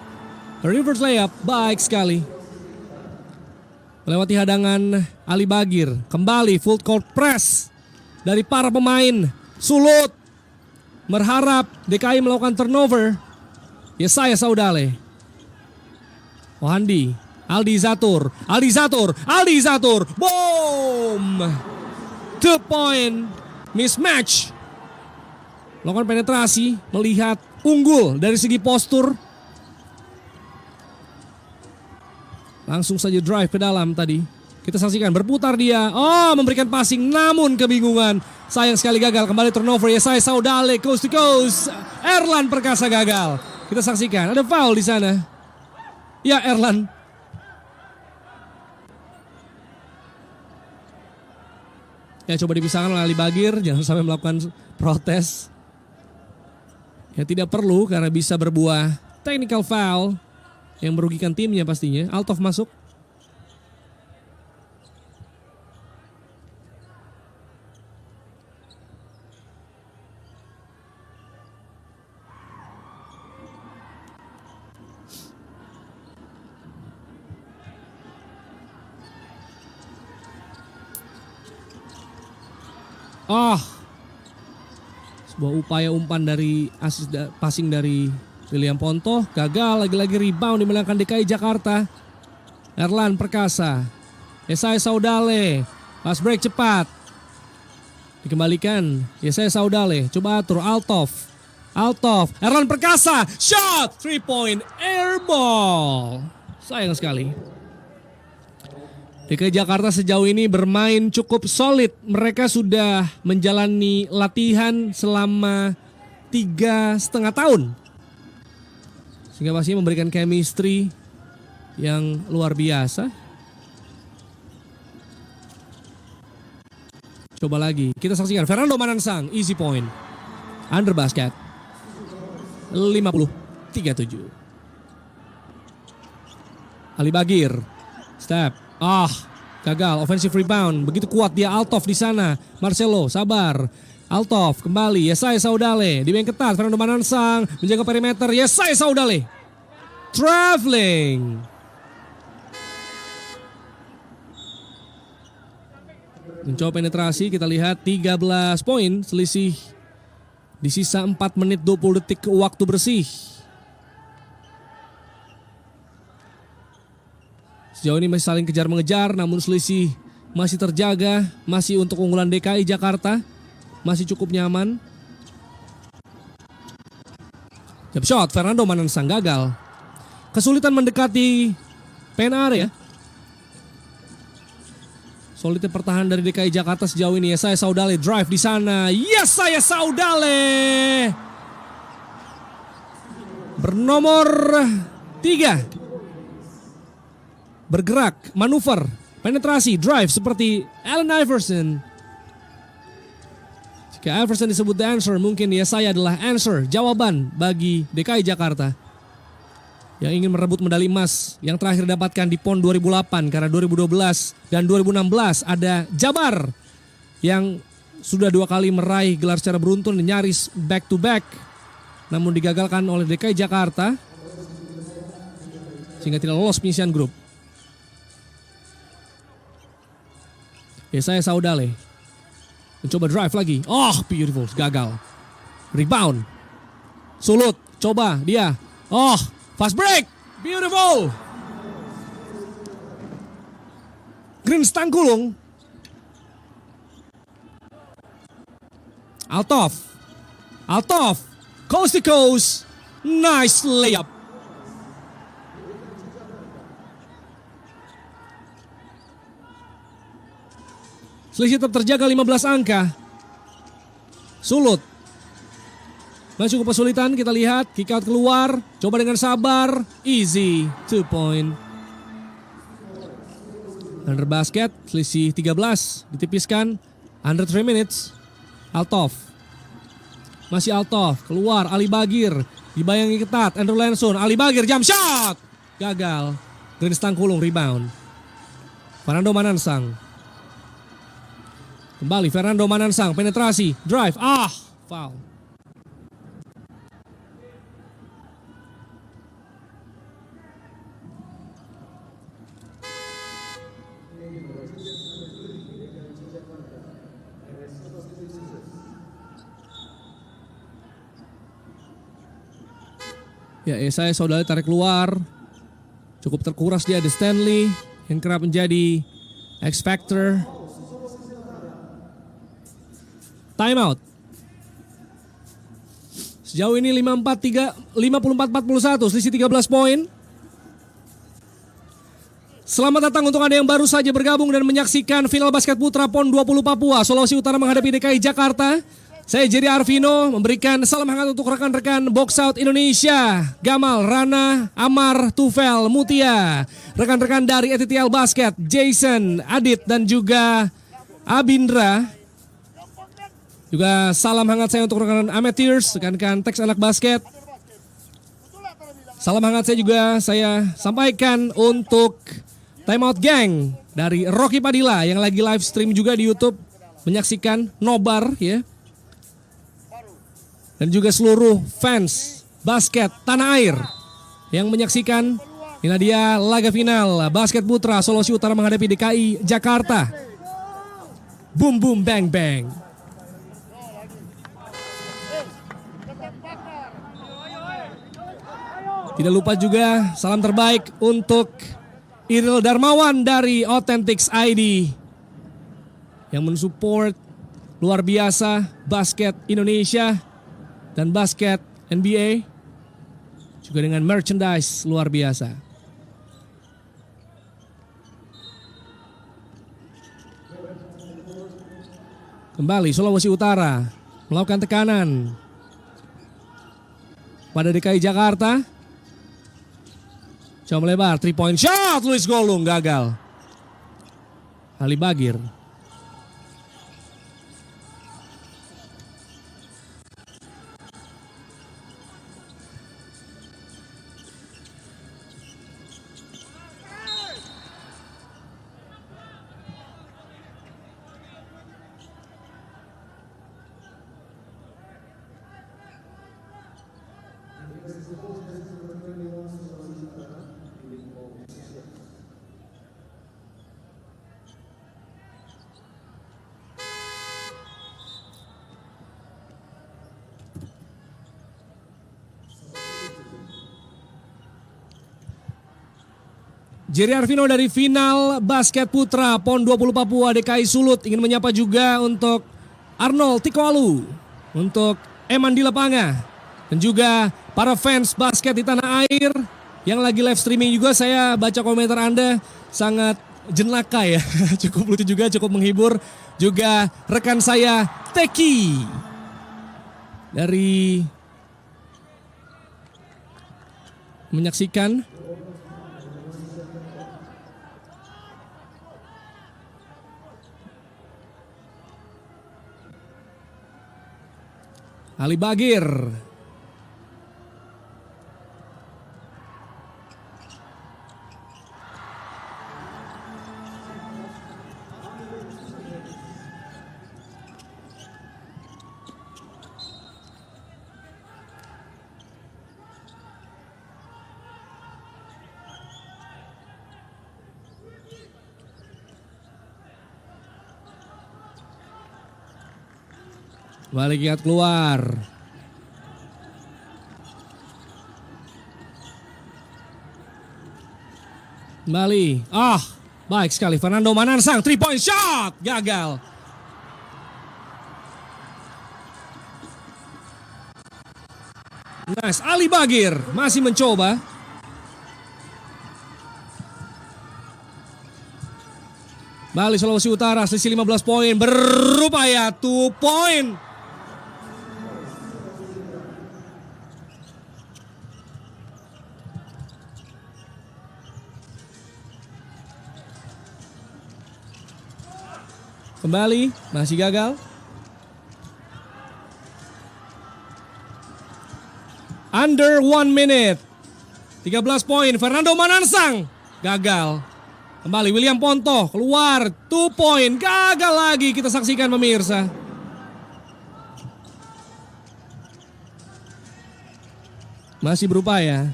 Reverse layup baik sekali. Melewati hadangan Ali Bagir. Kembali full court press dari para pemain Sulut. Berharap DKI melakukan turnover. Yesaya Saudale. Ohandi. Aldi Zatur. Aldi Zatur. Aldi Zatur. Boom. 2 point mismatch. Melakukan penetrasi. Melihat unggul dari segi postur. Langsung saja drive ke dalam tadi. Kita saksikan berputar dia. Oh, memberikan passing namun kebingungan. Sayang sekali gagal. Kembali turnover. Yesaya Saudale coast to coast. Erlan Perkasa gagal. Kita saksikan ada foul di sana. Ya, Erlan. Ya, coba dipisahkan oleh Ali Bagir. Jangan sampai melakukan protes. Ya, tidak perlu karena bisa berbuah technical foul yang merugikan timnya pastinya. Altov masuk. Sebuah upaya umpan dari passing dari William Ponto. Gagal, lagi-lagi rebound dimenangkan DKI Jakarta. Erlan Perkasa. Yesaya Saudale. Fast break cepat. Dikembalikan. Yesaya Saudale. Coba atur. Altov. Erlan Perkasa. Shot. 3-point air ball. Sayang sekali. DKI Jakarta sejauh ini bermain cukup solid. Mereka sudah menjalani latihan selama 3,5 tahun. Sehingga pastinya memberikan chemistry yang luar biasa. Coba lagi. Kita saksikan Fernando Manansang. Easy point. Under basket. 50-37. Ali Bagir. Step. Gagal. Offensive rebound. Begitu kuat dia Altov di sana. Marcelo sabar. Altov kembali. Yesaya Saudale. Di bengkel ketat. Fernando Manansang menjaga perimeter. Yesaya Saudale. Traveling. Mencoba penetrasi. Kita lihat 13 poin. Selisih di sisa 4 menit 20 detik waktu bersih. Sejauh ini masih saling kejar mengejar, namun selisih masih terjaga, masih untuk unggulan DKI Jakarta, masih cukup nyaman. Jump shot, Fernando Manansang gagal. Kesulitan mendekati pen area. Solidnya pertahanan dari DKI Jakarta sejauh ini. Yesaya Saudale drive di sana. Yesaya Saudale bernomor 3. Bergerak, manuver, penetrasi, drive seperti Allen Iverson. Jika Iverson disebut the answer, mungkin Yesaya adalah answer, jawaban bagi DKI Jakarta yang ingin merebut medali emas yang terakhir dapatkan di PON 2008, karena 2012 dan 2016 ada Jabar yang sudah 2 kali meraih gelar secara beruntun dan nyaris back to back, namun digagalkan oleh DKI Jakarta sehingga tidak lolos penyisian grup. Yesaya Saudale mencoba drive lagi. Beautiful, gagal. Rebound. Sulut, coba dia. Fast break. Beautiful. Green Stangkulung. Altov. Coast to coast. Nice layup. Selisih tetap terjaga 15 angka. Sulut. Masih cukup kesulitan, kita lihat. Kick out keluar. Coba dengan sabar. Easy. 2 point. Under basket. Selisih 13. Ditipiskan. Under 3 minutes. Altov. Masih Altov. Keluar. Ali Bagir. Dibayangi ketat. Andrew Lanson. Ali Bagir. Jump shot. Gagal. Green Stangkulung rebound. Fernando Manansang. Kembali Fernando Manansang, penetrasi, drive, foul. Ya, Yesaya Saudale tarik keluar. Cukup terkuras dia di Stanley yang kerap menjadi X Factor. Time out. Sejauh ini 54-41, selisih 13 poin. Selamat datang untuk Anda yang baru saja bergabung dan menyaksikan final basket putra PON 20 Papua, Sulawesi Utara menghadapi DKI Jakarta. Saya Jerry Arvino memberikan salam hangat untuk rekan-rekan Box Out Indonesia, Gamal, Rana, Amar, Tufel, Mutia, rekan-rekan dari ETTL Basket, Jason, Adit, dan juga Abindra. Juga salam hangat saya untuk rekan-rekan amateurs, rekan-rekan Teks Anak Basket. Salam hangat saya sampaikan untuk Time Out Gang dari Rocky Padilla yang lagi live stream juga di YouTube menyaksikan nobar ya. Dan juga seluruh fans basket tanah air yang menyaksikan. Inilah dia laga final basket putra Sulawesi Utara menghadapi DKI Jakarta. Boom boom bang bang. Tidak lupa juga salam terbaik untuk Iril Darmawan dari Authentics ID yang mensupport luar biasa basket Indonesia dan basket NBA juga dengan merchandise luar biasa. Kembali Sulawesi Utara melakukan tekanan pada DKI Jakarta. Coba melebar, 3 point shot, Luis Golung gagal. Ali Bagir. Jerry Arvino dari final basket putra PON 20 Papua DKI Sulut ingin menyapa juga untuk Arnold Tikoalu, untuk Eman di Lapanga, dan juga para fans basket di tanah air yang lagi live streaming juga. Saya baca komentar Anda sangat jenaka ya, cukup lucu juga, cukup menghibur. Juga rekan saya Teki dari menyaksikan. Ali Bagir. Balik lihat keluar. Kembali. Baik sekali. Fernando Manansang 3 point shot. Gagal. Nice. Ali Bagir masih mencoba. Bali Sulawesi Utara selisih 15 poin. Berupaya 2 point. Kembali, masih gagal. Under 1 minute. 13 poin, Fernando Manansang. Gagal. Kembali William Ponto, keluar. 2 point, gagal lagi. Kita saksikan pemirsa. Masih berupaya.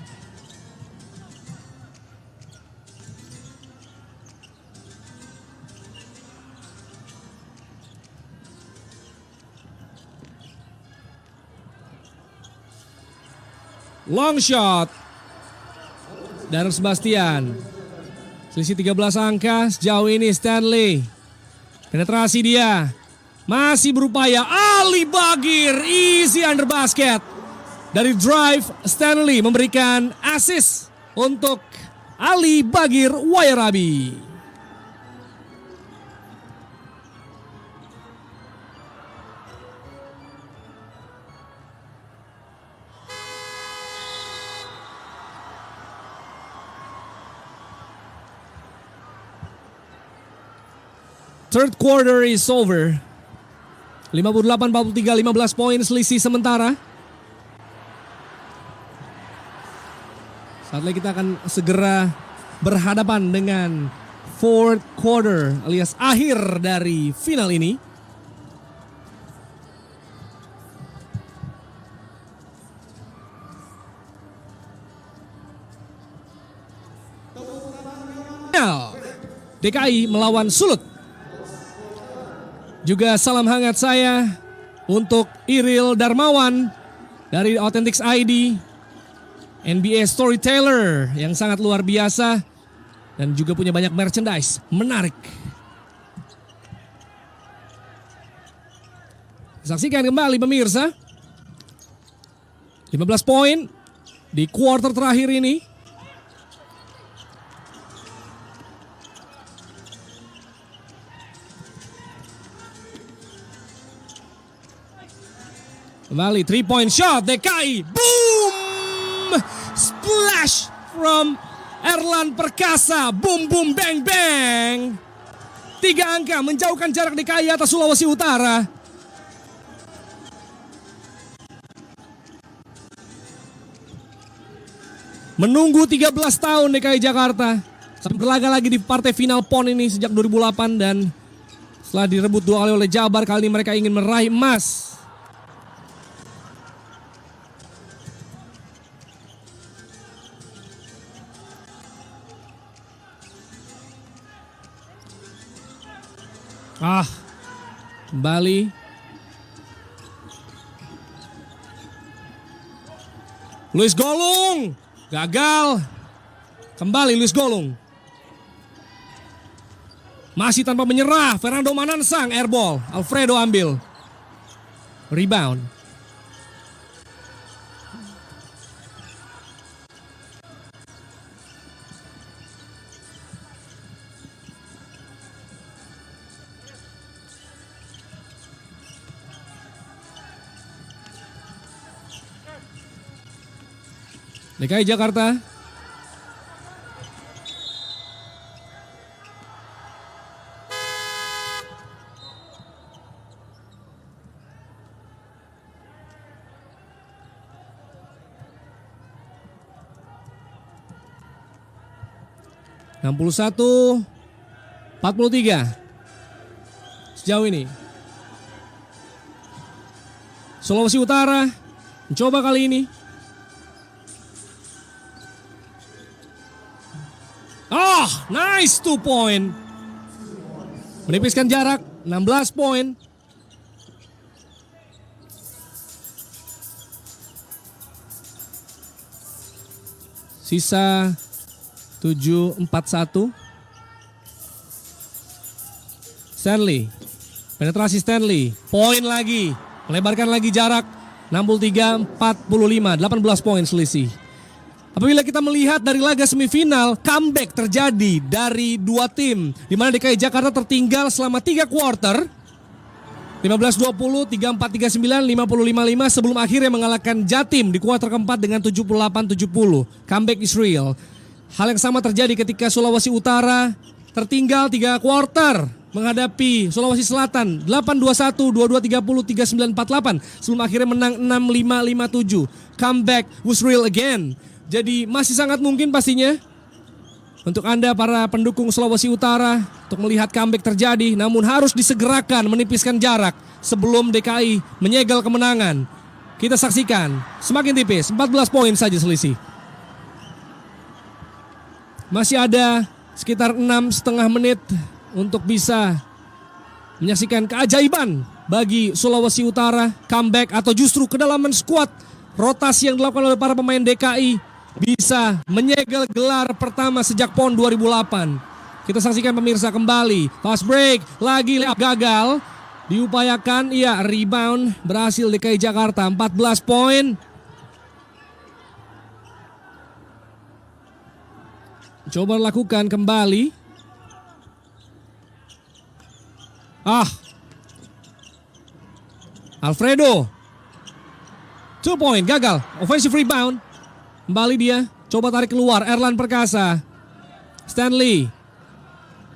Long shot. Darren Sebastian. Selisih 13 angka sejauh ini Stanley. Penetrasi dia. Masih berupaya Ali Bagir. Easy under basket. Dari drive Stanley memberikan assist untuk Ali Bagir Wairabi. Third quarter is over. 58-43, 15 poin selisih sementara. Saat lagi kita akan segera berhadapan dengan fourth quarter alias akhir dari final ini. DKI melawan Sulut. Juga salam hangat saya untuk Iril Darmawan dari Authentics ID NBA storyteller yang sangat luar biasa dan juga punya banyak merchandise menarik. Saksikan kembali pemirsa. 15 poin di quarter terakhir ini. Kembali 3-point shot DKI. Boom! Splash from Erlan Perkasa. Boom boom bang bang. 3 angka menjauhkan jarak DKI atas Sulawesi Utara. Menunggu 13 tahun DKI Jakarta. Sampai berlaga lagi di partai final PON ini sejak 2008 dan setelah direbut 2 kali oleh Jabar, kali ini mereka ingin meraih emas. Kembali. Luis Golung. Gagal. Kembali Luis Golung. Masih tanpa menyerah. Fernando Manansang airball. Alfredo ambil. Rebound. DKI Jakarta. (61-43) sejauh ini. Sulawesi Utara mencoba kali ini. Nice 2 point. Menipiskan jarak 16 poin. Sisa 7-4-1. Stanley. Penetrasi Stanley. Poin lagi. Melebarkan lagi jarak. 63-45. 18 poin selisih. Apabila kita melihat dari laga semifinal, comeback terjadi dari 2 tim. Di mana DKI Jakarta tertinggal selama 3 quarter. 15-20, 34-39, 55-55 sebelum akhirnya mengalahkan Jatim di kuarter keempat dengan 78-70. Comeback is real. Hal yang sama terjadi ketika Sulawesi Utara tertinggal 3 quarter menghadapi Sulawesi Selatan 8-21, 22-30, 39-48 sebelum akhirnya menang 65-57. Comeback was real again. Jadi masih sangat mungkin pastinya untuk Anda para pendukung Sulawesi Utara untuk melihat comeback terjadi, namun harus disegerakan menipiskan jarak sebelum DKI menyegel kemenangan. Kita saksikan semakin tipis, 14 poin saja selisih. Masih ada sekitar 6,5 menit untuk bisa menyaksikan keajaiban bagi Sulawesi Utara, comeback atau justru kedalaman skuad rotasi yang dilakukan oleh para pemain DKI bisa menyegel gelar pertama sejak PON 2008. Kita saksikan pemirsa kembali. Fast break, lagi gagal. Diupayakan, rebound. Berhasil DKI Jakarta, 14 poin. Coba lakukan kembali. Alfredo. 2 point, gagal. Offensive rebound. Kembali dia, coba tarik keluar. Erlan Perkasa. Stanley.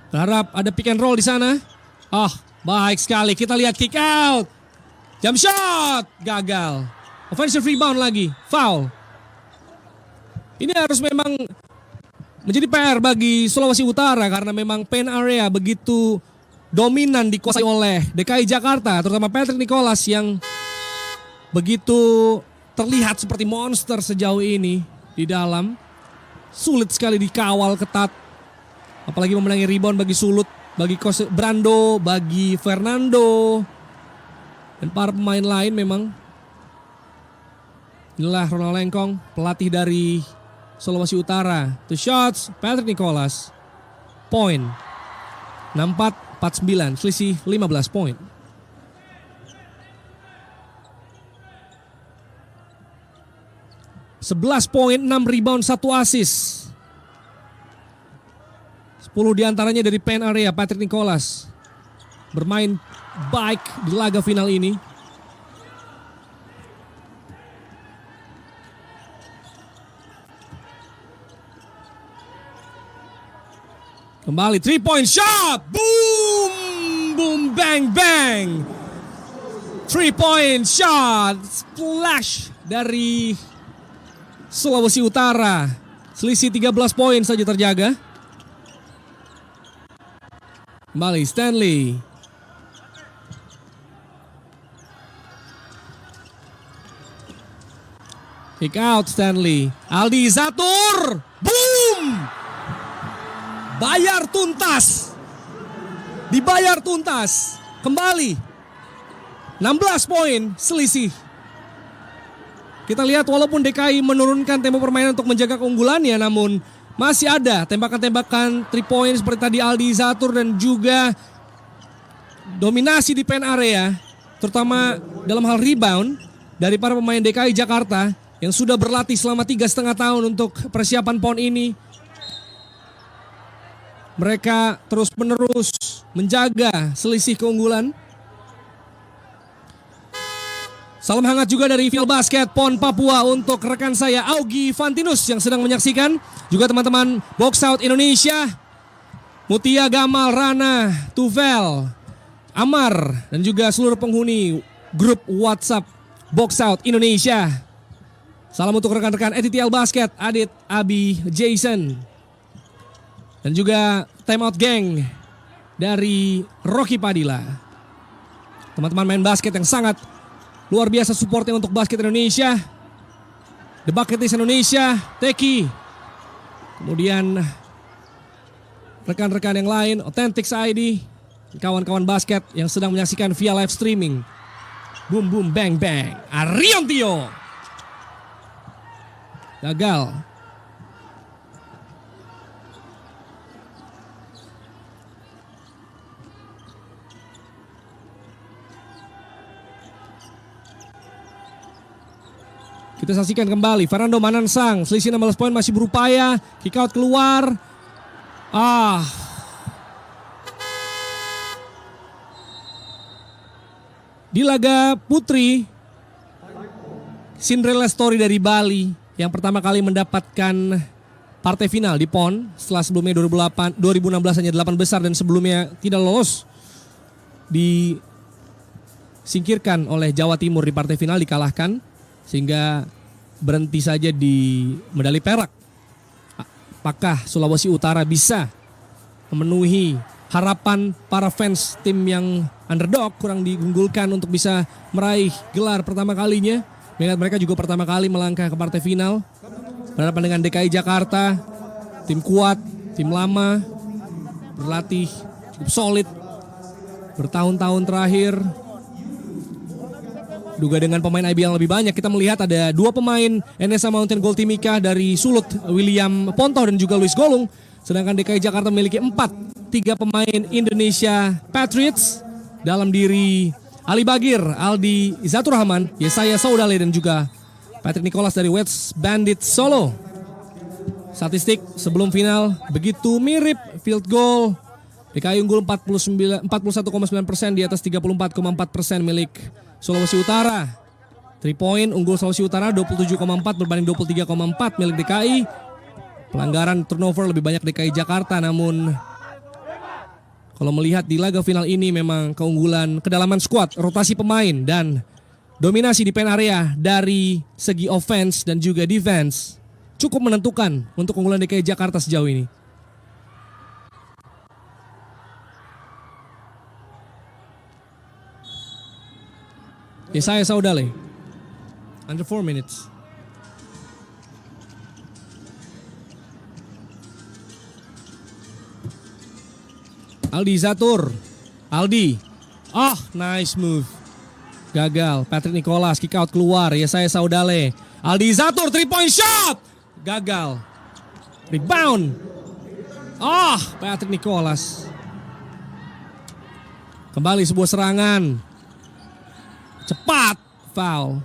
Berharap ada pick and roll di sana. Baik sekali. Kita lihat kick out. Jump shot. Gagal. Offensive rebound lagi. Foul. Ini harus memang menjadi PR bagi Sulawesi Utara karena memang paint area begitu dominan dikuasai oleh DKI Jakarta, terutama Patrick Nicholas yang begitu terlihat seperti monster sejauh ini di dalam. Sulit sekali dikawal ketat. Apalagi memenangi rebound bagi Sulut, bagi Brando, bagi Fernando. Dan para pemain lain memang Inilah Ronald Lengkong, pelatih dari Sulawesi Utara. Two shots, Patrick Nicholas. Point. 64-49, selisih 15 poin. ...11 poin, 6 rebound, 1 assist. 10 diantaranya dari pen area. Patrick Nicholas bermain baik di laga final ini. Kembali 3-point shot. Boom! Boom, bang, bang. 3-point shot. Splash dari Sulawesi Utara. Selisih 13 poin saja terjaga. Kembali Stanley. Kick out Stanley. Aldi Zatur. Boom! Bayar tuntas. Dibayar tuntas. Kembali. 16 poin selisih. Kita lihat walaupun DKI menurunkan tempo permainan untuk menjaga keunggulannya, namun masih ada tembakan-tembakan 3 point seperti tadi Aldi Zatur dan juga dominasi di pen area, terutama dalam hal rebound dari para pemain DKI Jakarta yang sudah berlatih selama 3,5 tahun untuk persiapan PON ini. Mereka terus-menerus menjaga selisih keunggulan. Salam hangat juga dari Field Basket PON Papua untuk rekan saya Augie Fantinus yang sedang menyaksikan. Juga teman-teman Box Out Indonesia, Mutia, Gamal, Rana, Tufel, Amar, dan juga seluruh penghuni grup WhatsApp Box Out Indonesia. Salam untuk rekan-rekan ETTL Basket, Adit, Abi, Jason. Dan juga Time Out Gang dari Rocky Padilla. Teman-teman main basket yang sangat luar biasa supportnya untuk basket Indonesia. The Bucketlist Indonesia, Teki. Kemudian rekan-rekan yang lain, Authentics ID. Kawan-kawan basket yang sedang menyaksikan via live streaming. Boom boom bang bang. Arion Tio. Gagal. Kita saksikan kembali Fernando Manansang, selisih 16 poin, masih berupaya, kick out keluar. Di laga putri, Cinderella Story dari Bali yang pertama kali mendapatkan partai final di PON setelah sebelumnya 2016 hanya 8 besar dan sebelumnya tidak lolos, disingkirkan oleh Jawa Timur di partai final, dikalahkan sehingga berhenti saja di medali perak. Apakah Sulawesi Utara bisa memenuhi harapan para fans tim yang underdog, kurang diunggulkan untuk bisa meraih gelar pertama kalinya? Mengingat mereka juga pertama kali melangkah ke partai final berhadapan dengan DKI Jakarta, tim kuat, tim lama, berlatih cukup solid bertahun-tahun terakhir. Juga dengan pemain IBL yang lebih banyak, kita melihat ada 2 pemain NSA Mountain Gold Timika dari Sulut, William Ponto dan juga Luis Golung. Sedangkan DKI Jakarta memiliki 3 pemain Indonesia Patriots dalam diri Ali Bagir, Aldi Zatur Rahman, Yesaya Saudale dan juga Patrick Nicholas dari West Bandit Solo. Statistik sebelum final begitu mirip, field goal DKI unggul 41,9% di atas 34,4% milik Sulawesi Utara. 3 point unggul Sulawesi Utara 27,4 berbanding 23,4 milik DKI. Pelanggaran turnover lebih banyak DKI Jakarta, namun kalau melihat di laga final ini memang keunggulan kedalaman skuad, rotasi pemain dan dominasi di pen area dari segi offense dan juga defense cukup menentukan untuk keunggulan DKI Jakarta sejauh ini. Yesaya Saudale, under 4 minutes. Aldi Zatur, Aldi, nice move. gagal. Patrick Nicholas kick out keluar. Yesaya Saudale. Aldi Zatur 3-point shot. Gagal. Rebound. Patrick Nicholas. Kembali sebuah serangan. Cepat. Foul.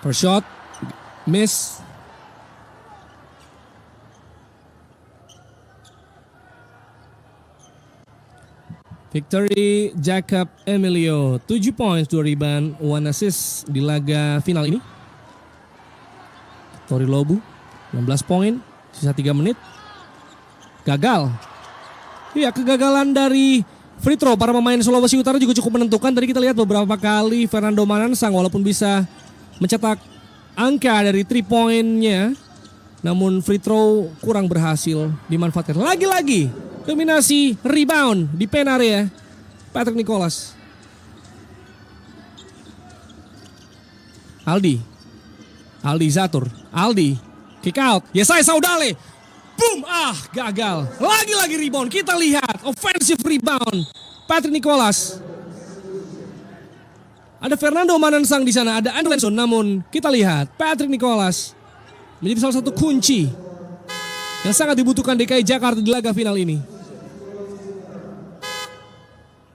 First shot, miss. Victory Jacob Emilio, 7 points, 2 rebound, 1 assist di laga final ini. Tori Lobu, 16 poin, sisa 3 menit. Gagal. Iya, kegagalan dari free throw para pemain Sulawesi Utara juga cukup menentukan. Tadi kita lihat beberapa kali Fernando Manansang walaupun bisa mencetak angka dari 3 poinnya, namun free throw kurang berhasil dimanfaatkan. Lagi-lagi dominasi rebound di pen area Patrick Nicholas. Aldi Zatur, Aldi kick out, Yesaya Saudale, boom, gagal. Lagi-lagi rebound, kita lihat offensive rebound Patrick Nicholas. Ada Fernando Manansang di sana, ada Anderson, namun kita lihat Patrick Nicholas menjadi salah satu kunci yang sangat dibutuhkan DKI Jakarta di laga final ini.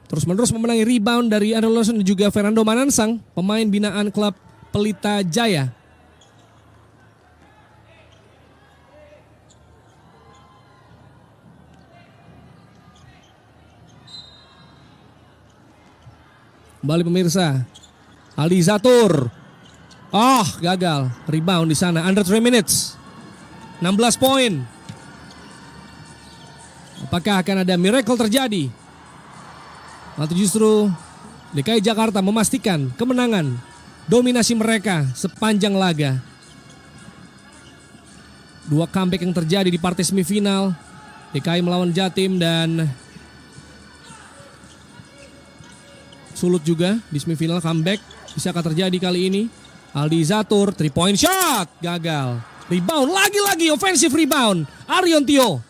Terus-menerus memenangi rebound dari Anderson dan juga Fernando Manansang, pemain binaan klub Pelita Jaya. Kembali pemirsa, Aldi Zatur. Gagal. Rebound di sana. Under 3 minutes. 16 poin. Apakah akan ada miracle terjadi? Atau justru DKI Jakarta memastikan kemenangan, dominasi mereka sepanjang laga. 2 comeback yang terjadi di partai semifinal. DKI melawan Jatim dan Sulut juga di semifinal comeback. Bisakah terjadi kali ini? Aldi Zatur 3-point shot. Gagal. Rebound. Lagi-lagi offensive rebound. Arion Tio.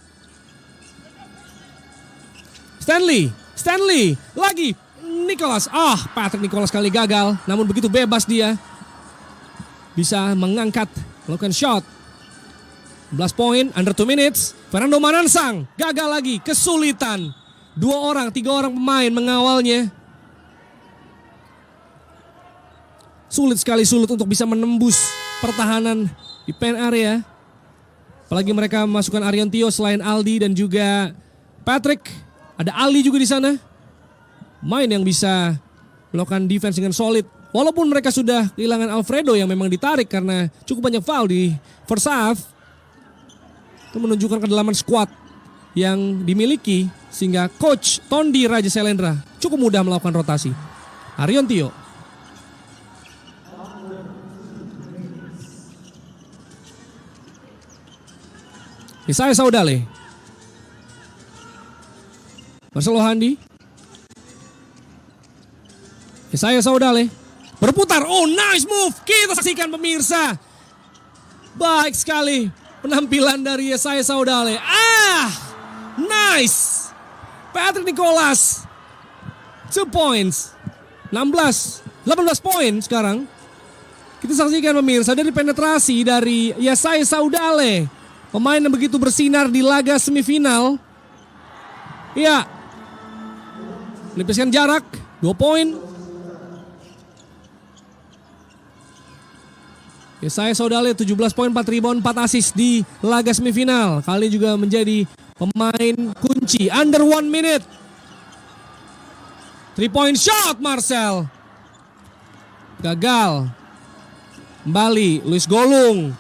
Stanley. Lagi. Nicholas. Patrick Nicholas kali gagal. Namun begitu bebas dia. Bisa mengangkat. Melakukan shot. 11 poin. Under 2 minutes. Fernando Manansang. Gagal lagi. Kesulitan. 3 orang pemain mengawalnya. Sulit untuk bisa menembus pertahanan di pen area. Apalagi mereka memasukkan Arion Tio selain Aldi dan juga Patrick. Ada Ali juga di sana. Main yang bisa melakukan defense dengan solid. Walaupun mereka sudah kehilangan Alfredo yang memang ditarik karena cukup banyak foul di first half. Itu menunjukkan kedalaman squad yang dimiliki sehingga coach Tondi Raja Selendra cukup mudah melakukan rotasi. Arion Tio. Yesaya Saudale. Marcelo Handi. Yesaya Saudale. Berputar. Nice move. Kita saksikan pemirsa. Baik sekali penampilan dari Yesaya Saudale. Nice. Patrick Nicholas. 2 points. 18 poin sekarang. Kita saksikan pemirsa dari penetrasi dari Yesaya Saudale. Pemain yang begitu bersinar di laga semifinal. Iya. Menipiskan jarak. 2 poin. Yesaya Saudale 17 poin, 4 rebound, 4 assist di laga semifinal. Kali juga menjadi pemain kunci. Under 1 minute. 3-point shot Marcel. Gagal. Kembali Luis Golung.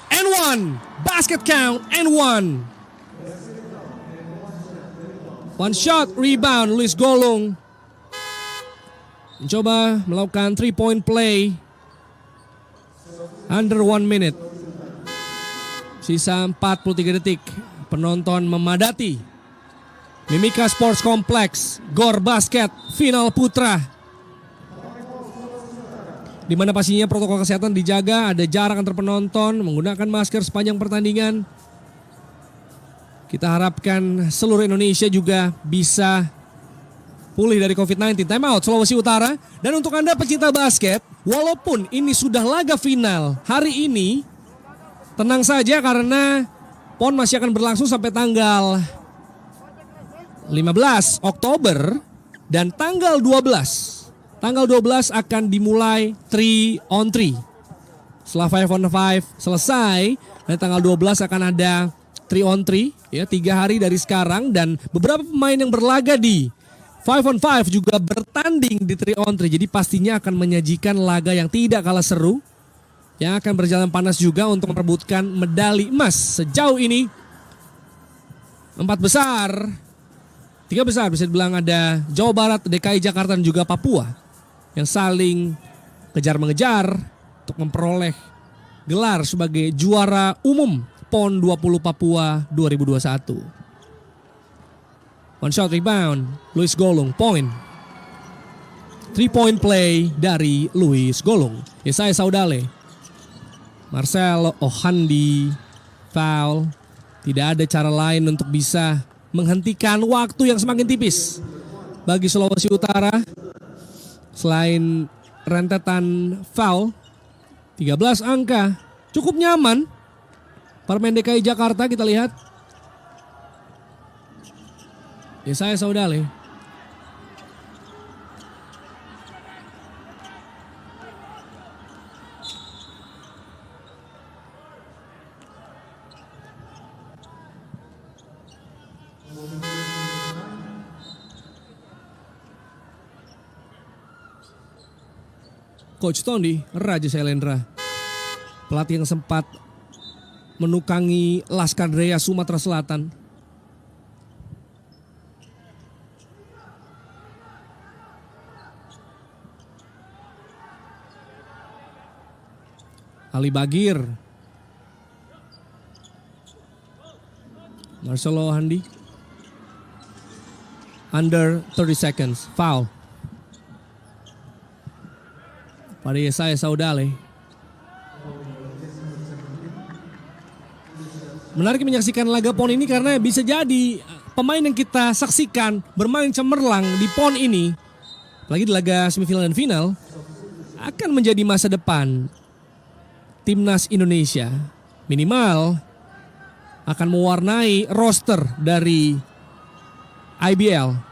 And 1. Basket count and 1. One shot, rebound, Luis Golung. Mencoba melakukan 3-point play. Under 1 minute. Sisa 43 detik. Penonton memadati Mimika Sports Complex, Gor Basket, final putra. Di mana pastinya protokol kesehatan dijaga, ada jarak antar penonton, menggunakan masker sepanjang pertandingan. Kita harapkan seluruh Indonesia juga bisa pulih dari COVID-19. Time out Sulawesi Utara. Dan untuk Anda pecinta basket, walaupun ini sudah laga final hari ini, tenang saja karena PON masih akan berlangsung sampai tanggal 15 Oktober dan tanggal 12. Tanggal 12 akan dimulai 3-on-3. Setelah 5-on-5 selesai, dan tanggal 12 akan ada 3-on-3 ya, 3 hari dari sekarang, dan beberapa pemain yang berlaga di 5-on-5 juga bertanding di 3-on-3. Jadi pastinya akan menyajikan laga yang tidak kalah seru, yang akan berjalan panas juga untuk memperebutkan medali emas. Sejauh ini 4 besar, 3 besar bisa dibilang ada Jawa Barat, DKI Jakarta dan juga Papua yang saling kejar-mengejar untuk memperoleh gelar sebagai juara umum PON 20 Papua 2021. One shot rebound, Luis Golung, point. 3-point play dari Luis Golung. Yesaya Saudale. Marcelo Ohandi, foul. Tidak ada cara lain untuk bisa menghentikan waktu yang semakin tipis bagi Sulawesi Utara. Selain rentetan foul, 13 angka, cukup nyaman. Permain DKI Jakarta kita lihat. Yesaya Saudale. Coach Tony Raja Selendra, pelatih yang sempat menukangi Laskar Drea Sumatera Selatan. Ali Bagir, Marcelo Handi, under 30 seconds, foul pada Yesaya Saudale. Menarik menyaksikan laga PON ini karena bisa jadi pemain yang kita saksikan bermain cemerlang di PON ini, lagi di laga semifinal dan final, akan menjadi masa depan timnas Indonesia. Minimal akan mewarnai roster dari IBL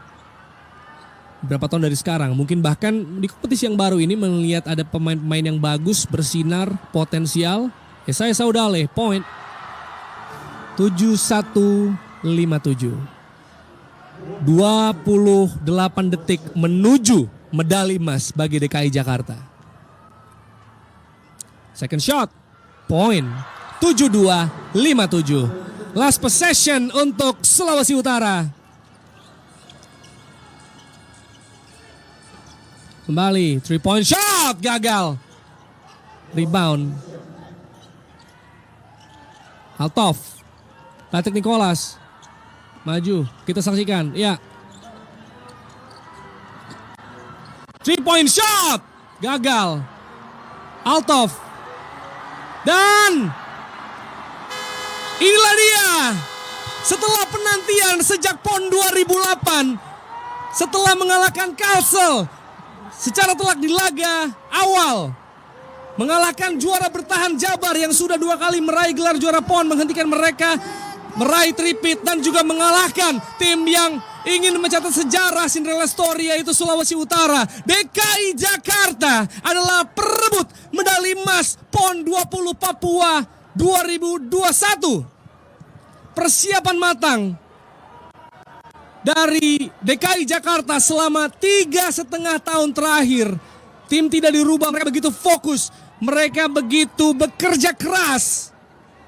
berapa tahun dari sekarang. Mungkin bahkan di kompetisi yang baru ini melihat ada pemain-pemain yang bagus, bersinar, potensial. Yesaya Saudale, point. 7157. 28 detik menuju medali emas bagi DKI Jakarta. Second shot, point. 7257. Last possession untuk Sulawesi Utara. Kembali 3-point shot, gagal. Rebound Altov, Patrick Nicholas maju, kita saksikan. Ya, 3-point shot, gagal. Altov, dan inilah dia. Setelah penantian sejak PON 2008, setelah mengalahkan Kalsel secara telak di laga awal, mengalahkan juara bertahan Jabar yang sudah 2 kali meraih gelar juara PON, menghentikan mereka meraih tripit, dan juga mengalahkan tim yang ingin mencatat sejarah Cinderella Story, yaitu Sulawesi Utara. DKI Jakarta adalah perebut medali emas PON 20 Papua 2021. Persiapan matang dari DKI Jakarta selama 3,5 tahun terakhir. Tim tidak dirubah, mereka begitu fokus, mereka begitu bekerja keras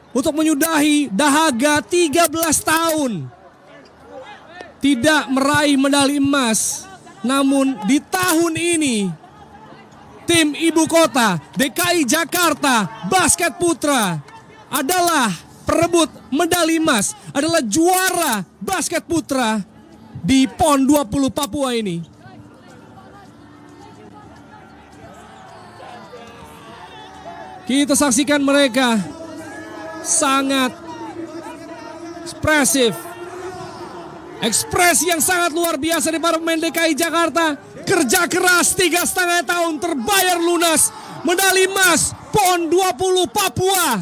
untuk menyudahi dahaga 13 tahun tidak meraih medali emas. Namun di tahun ini tim ibu kota DKI Jakarta basket putra adalah perebut medali emas, adalah juara basket putra di PON 20 Papua ini. Kita saksikan mereka sangat ekspresif. Ekspresi yang sangat luar biasa dari para pemain DKI Jakarta. Kerja keras 3,5 tahun terbayar lunas. Medali emas PON 20 Papua.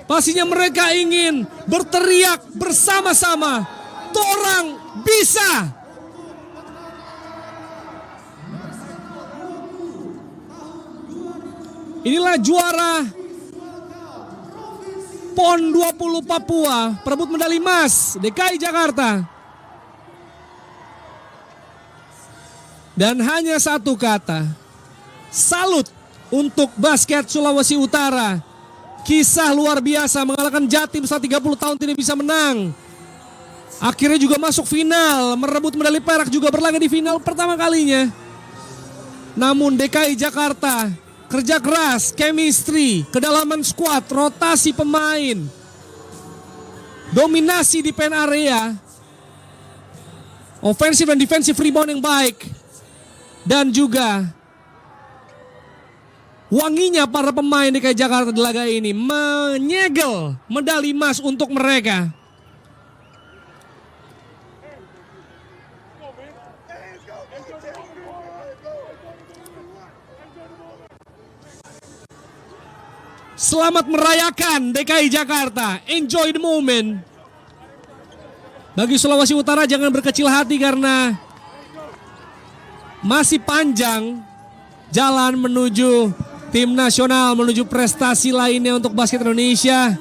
Pastinya mereka ingin berteriak bersama-sama. Torang bisa. Inilah juara PON 20 Papua, perebut medali emas DKI Jakarta. Dan hanya satu kata, salut untuk basket Sulawesi Utara. Kisah luar biasa, mengalahkan Jatim setelah 30 tahun tidak bisa menang. Akhirnya juga masuk final, merebut medali perak, juga berlaga di final pertama kalinya. Namun DKI Jakarta kerja keras, chemistry, kedalaman squad, rotasi pemain, dominasi di pen area, offensive dan defensive rebound yang baik, dan juga wanginya para pemain DKI Jakarta di laga ini menyegel medali emas untuk mereka. Selamat merayakan DKI Jakarta. Enjoy the moment. Bagi Sulawesi Utara jangan berkecil hati karena masih panjang jalan menuju tim nasional, menuju prestasi lainnya untuk basket Indonesia.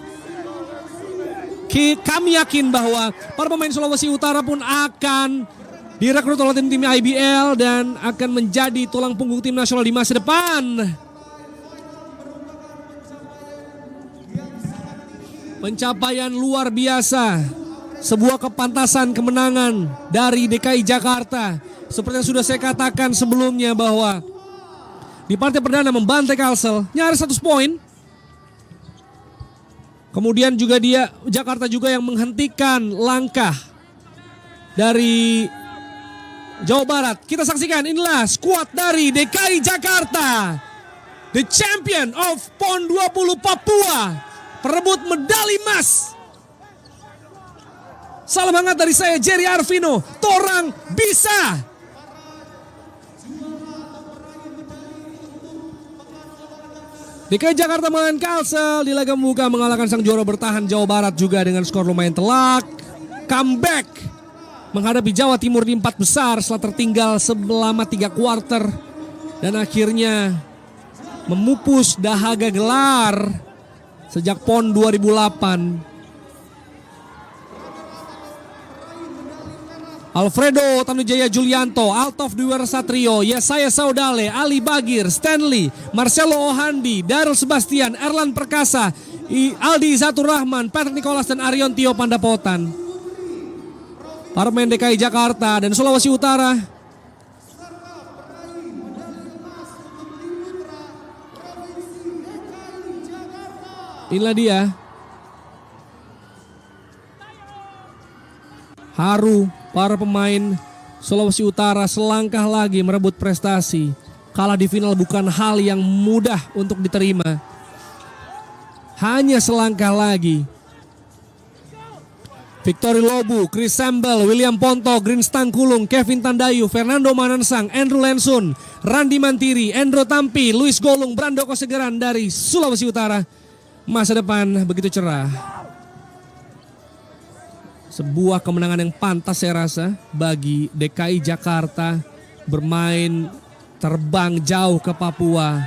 Kami yakin bahwa para pemain Sulawesi Utara pun akan direkrut oleh tim IBL dan akan menjadi tulang punggung tim nasional di masa depan. Pencapaian luar biasa, sebuah kepantasan kemenangan dari DKI Jakarta. Seperti yang sudah saya katakan sebelumnya bahwa di partai perdana membantai Kalsel, nyaris 100 poin. Kemudian juga Jakarta juga yang menghentikan langkah dari Jawa Barat. Kita saksikan, inilah skuad dari DKI Jakarta, the champion of PON 20 Papua, perebut medali emas. Salam hangat dari saya, Jerry Arvino. Torang bisa. DKI Jakarta mengalahkan Kalsel di laga pembuka, mengalahkan sang juara bertahan Jawa Barat juga dengan skor lumayan telak. Comeback menghadapi Jawa Timur di 4 besar setelah tertinggal selama 3 kuarter. Dan akhirnya memupus dahaga gelar sejak PON 2008. Alfredo Tanujaya Julianto, Altov Dwi Satrio, Yesaya Saudale, Ali Bagir, Stanley, Marcelo Ohandi, Darul Sebastian, Erlan Perkasa, Aldi Izatur Rahman, Patrick Nicholas dan Arion Tio Pandapotan. Para pemain DKI Jakarta dan Sulawesi Utara. Inilah dia. Haru para pemain Sulawesi Utara selangkah lagi merebut prestasi. Kalah di final bukan hal yang mudah untuk diterima. Hanya selangkah lagi. Victory Lobu, Chris Sambel, William Ponto, Green Stangkulung, Kevin Tandayu, Fernando Manansang, Andrew Lensun, Randi Mantiri, Endro Tampi, Luis Golung, Brandoko Segeran dari Sulawesi Utara. Masa depan begitu cerah. Sebuah kemenangan yang pantas saya rasa bagi DKI Jakarta, bermain terbang jauh ke Papua.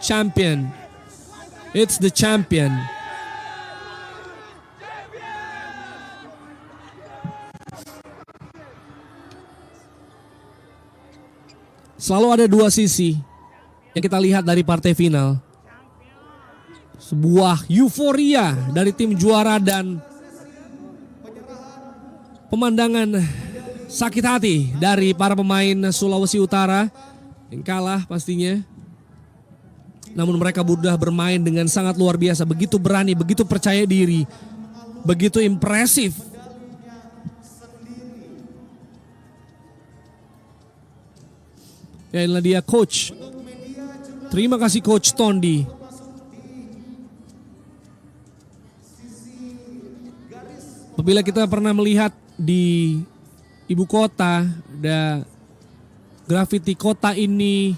Champion. It's the champion. Selalu ada dua sisi yang kita lihat dari partai final. Sebuah euforia dari tim juara dan pemandangan sakit hati dari para pemain Sulawesi Utara yang kalah pastinya. Namun mereka sudah bermain dengan sangat luar biasa, begitu berani, begitu percaya diri, begitu impresif. Ya, inilah dia coach. Terima kasih Coach Tondi. Apabila kita pernah melihat di ibu kota, ada grafiti kota ini